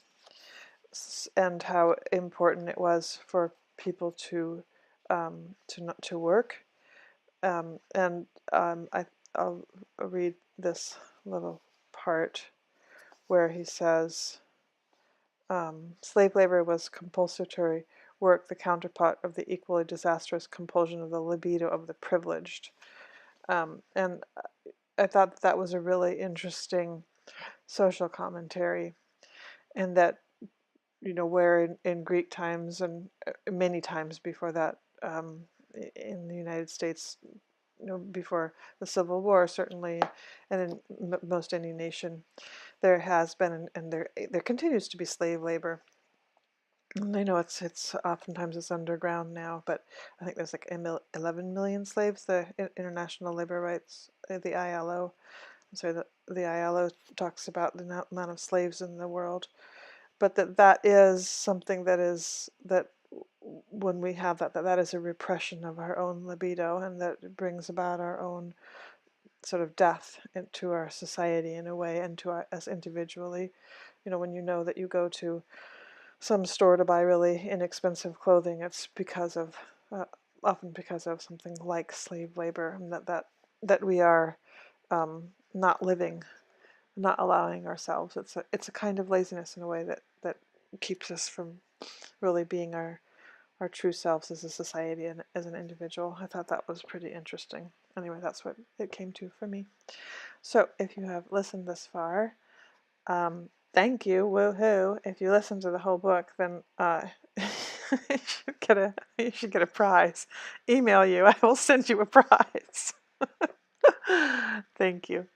and how important it was for people to not to work. I'll read this little part where he says, slave labor was compulsory work, the counterpart of the equally disastrous compulsion of the libido of the privileged. And I thought that was a really interesting social commentary, and that, where in Greek times and many times before that, in the United States, before the Civil War certainly, and in most any nation, there has been and there continues to be slave labor. And I know it's oftentimes it's underground now, but I think there's like 11 million slaves. The International Labor Rights, the ILO. I'm sorry, the ILO talks about the amount of slaves in the world, but that is something that when we have that is a repression of our own libido, and that brings about our own sort of death into our society in a way, and to us individually. When you know that you go to some store to buy really inexpensive clothing, it's because of often because of something like slave labor, and that we are not living, not allowing ourselves. It's a kind of laziness in a way that keeps us from really being our our true selves as a society and as an individual. I thought that was pretty interesting. Anyway, that's what it came to for me. So if you have listened this far, thank you, woohoo. If you listen to the whole book, then you should get a prize. Email you, I will send you a prize. Thank you.